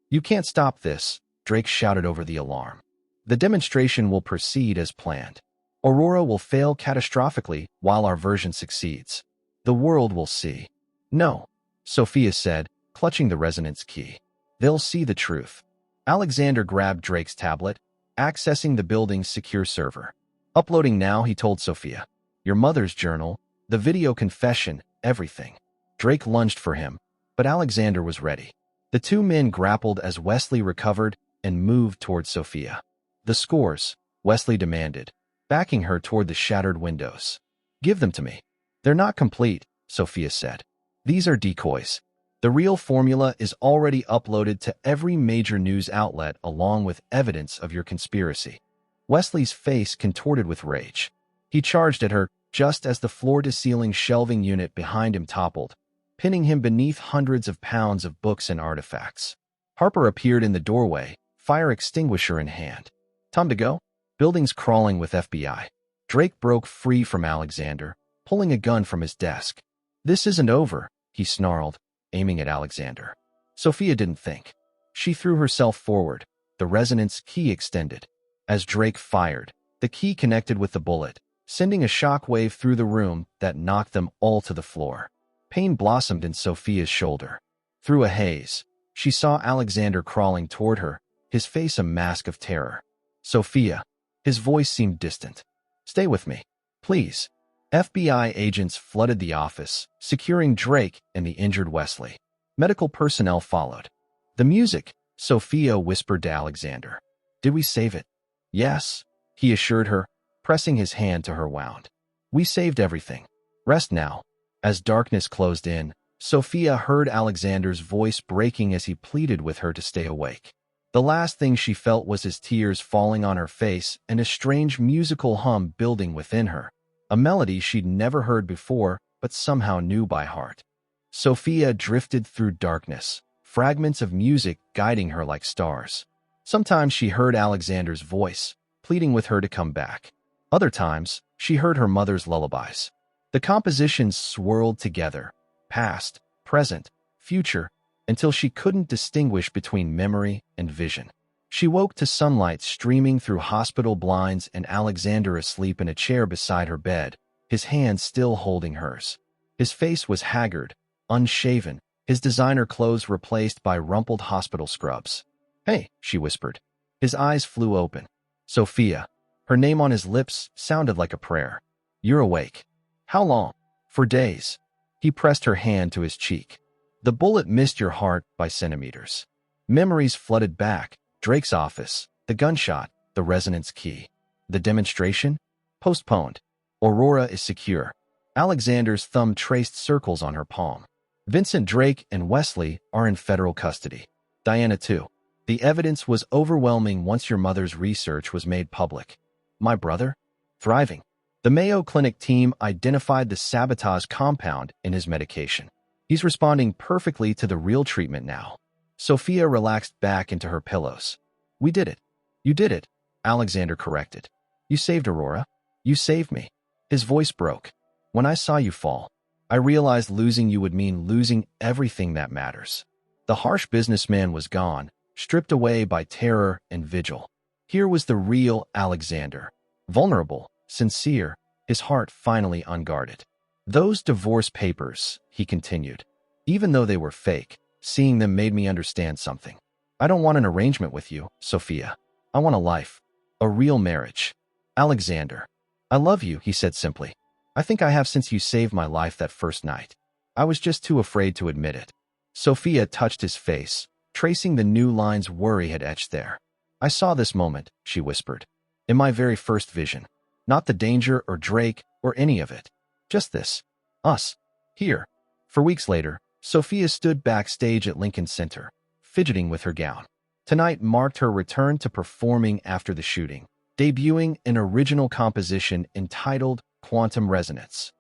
Speaker 1: You can't stop this, Drake shouted over the alarm. The demonstration will proceed as planned. Aurora will fail catastrophically while our version succeeds. The world will see. No, Sophia said, clutching the resonance key. They'll see the truth. Alexander grabbed Drake's tablet, accessing the building's secure server. Uploading now, he told Sophia. Your mother's journal, the video confession, everything. Drake lunged for him, but Alexander was ready. The two men grappled as Wesley recovered and moved toward Sophia. The scores, Wesley demanded, backing her toward the shattered windows. Give them to me. They're not complete, Sophia said. These are decoys. The real formula is already uploaded to every major news outlet along with evidence of your conspiracy. Wesley's face contorted with rage. He charged at her just as the floor-to-ceiling shelving unit behind him toppled, pinning him beneath hundreds of pounds of books and artifacts. Harper appeared in the doorway, fire extinguisher in hand. Time to go? Buildings crawling with FBI. Drake broke free from Alexander, pulling a gun from his desk. This isn't over, he snarled, aiming at Alexander. Sophia didn't think. She threw herself forward, the resonance key extended. As Drake fired, the key connected with the bullet, sending a shockwave through the room that knocked them all to the floor. Pain blossomed in Sophia's shoulder. Through a haze, she saw Alexander crawling toward her, his face a mask of terror. Sophia. His voice seemed distant. Stay with me, please. FBI agents flooded the office, securing Drake and the injured Wesley. Medical personnel followed. The music, Sophia whispered to Alexander. Did we save it? Yes, he assured her, pressing his hand to her wound. We saved everything. Rest now. As darkness closed in, Sophia heard Alexander's voice breaking as he pleaded with her to stay awake. The last thing she felt was his tears falling on her face and a strange musical hum building within her, a melody she'd never heard before but somehow knew by heart. Sophia drifted through darkness, fragments of music guiding her like stars. Sometimes she heard Alexander's voice, pleading with her to come back. Other times, she heard her mother's lullabies. The compositions swirled together, past, present, future, until she couldn't distinguish between memory and vision. She woke to sunlight streaming through hospital blinds and Alexander asleep in a chair beside her bed, his hand still holding hers. His face was haggard, unshaven, his designer clothes replaced by rumpled hospital scrubs. Hey, she whispered. His eyes flew open. Sophia. Her name on his lips sounded like a prayer. You're awake. How long? For days. He pressed her hand to his cheek. The bullet missed your heart by centimeters. Memories flooded back. Drake's office, the gunshot, the resonance key. The demonstration? Postponed. Aurora is secure. Alexander's thumb traced circles on her palm. Vincent Drake and Wesley are in federal custody. Diana too. The evidence was overwhelming once your mother's research was made public. My brother? Thriving. The Mayo Clinic team identified the sabotage compound in his medication. He's responding perfectly to the real treatment now. Sophia relaxed back into her pillows. We did it. You did it, Alexander corrected. You saved Aurora. You saved me. His voice broke. When I saw you fall, I realized losing you would mean losing everything that matters. The harsh businessman was gone, stripped away by terror and vigil. Here was the real Alexander. Vulnerable, sincere, his heart finally unguarded. Those divorce papers, he continued. Even though they were fake, seeing them made me understand something. I don't want an arrangement with you, Sophia. I want a life. A real marriage. Alexander. I love you, he said simply. I think I have since you saved my life that first night. I was just too afraid to admit it. Sophia touched his face, tracing the new lines worry had etched there. I saw this moment, she whispered. In my very first vision. Not the danger or Drake or any of it. Just this. Us. Here. For weeks later, Sophia stood backstage at Lincoln Center, fidgeting with her gown. Tonight marked her return to performing after the shooting, debuting an original composition entitled Quantum Resonance.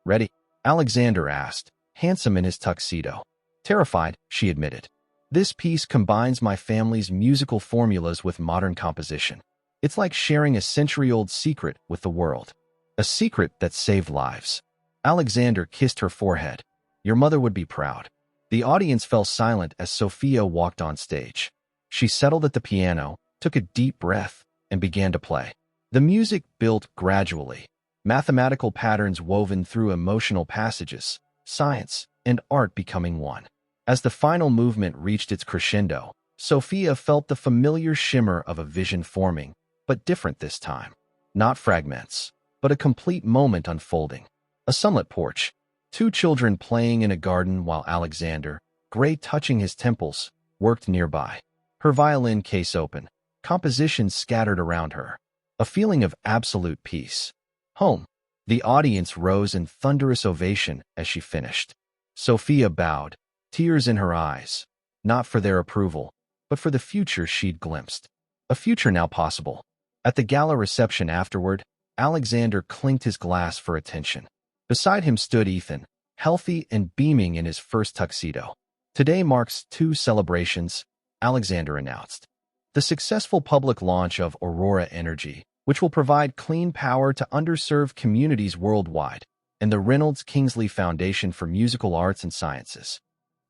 Speaker 1: Ready? Alexander asked, handsome in his tuxedo. Terrified, she admitted. This piece combines my family's musical formulas with modern composition. It's like sharing a century-old secret with the world. A secret that saved lives. Alexander kissed her forehead. Your mother would be proud. The audience fell silent as Sophia walked on stage. She settled at the piano, took a deep breath, and began to play. The music built gradually. Mathematical patterns woven through emotional passages, science and art becoming one. As the final movement reached its crescendo, Sophia felt the familiar shimmer of a vision forming, but different this time. Not fragments, but a complete moment unfolding. A sunlit porch, two children playing in a garden while Alexander, gray touching his temples, worked nearby. Her violin case open, compositions scattered around her. A feeling of absolute peace. Home. The audience rose in thunderous ovation as she finished. Sophia bowed, tears in her eyes, not for their approval, but for the future she'd glimpsed. A future now possible. At the gala reception afterward, Alexander clinked his glass for attention. Beside him stood Ethan, healthy and beaming in his first tuxedo. Today marks 2 celebrations, Alexander announced. The successful public launch of Aurora Energy, which will provide clean power to underserved communities worldwide, and the Reynolds Kingsley Foundation for Musical Arts and Sciences.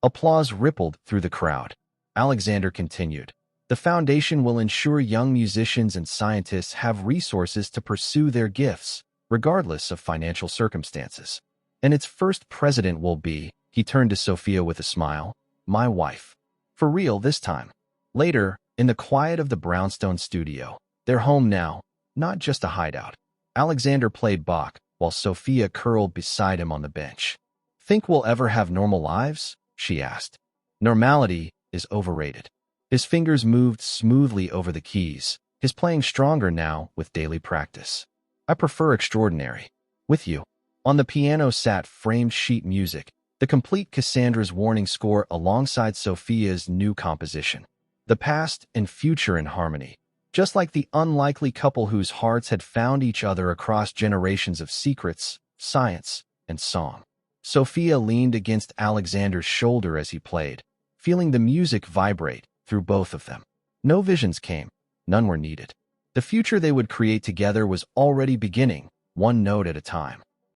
Speaker 1: Applause rippled through the crowd. Alexander continued. The foundation will ensure young musicians and scientists have resources to pursue their gifts, regardless of financial circumstances. And its first president will be, he turned to Sophia with a smile, my wife. For real this time. Later, in the quiet of the brownstone studio, their home now, not just a hideout, Alexander played Bach while Sophia curled beside him on the bench. Think we'll ever have normal lives? She asked. Normality is overrated. His fingers moved smoothly over the keys, his playing stronger now with daily practice. I prefer extraordinary. With you. On the piano sat framed sheet music, the complete Cassandra's Warning score alongside Sophia's new composition. The past and future in harmony. Just like the unlikely couple whose hearts had found each other across generations of secrets, science, and song. Sophia leaned against Alexander's shoulder as he played, feeling the music vibrate through both of them. No visions came, none were needed. The future they would create together was already beginning, one note at a time.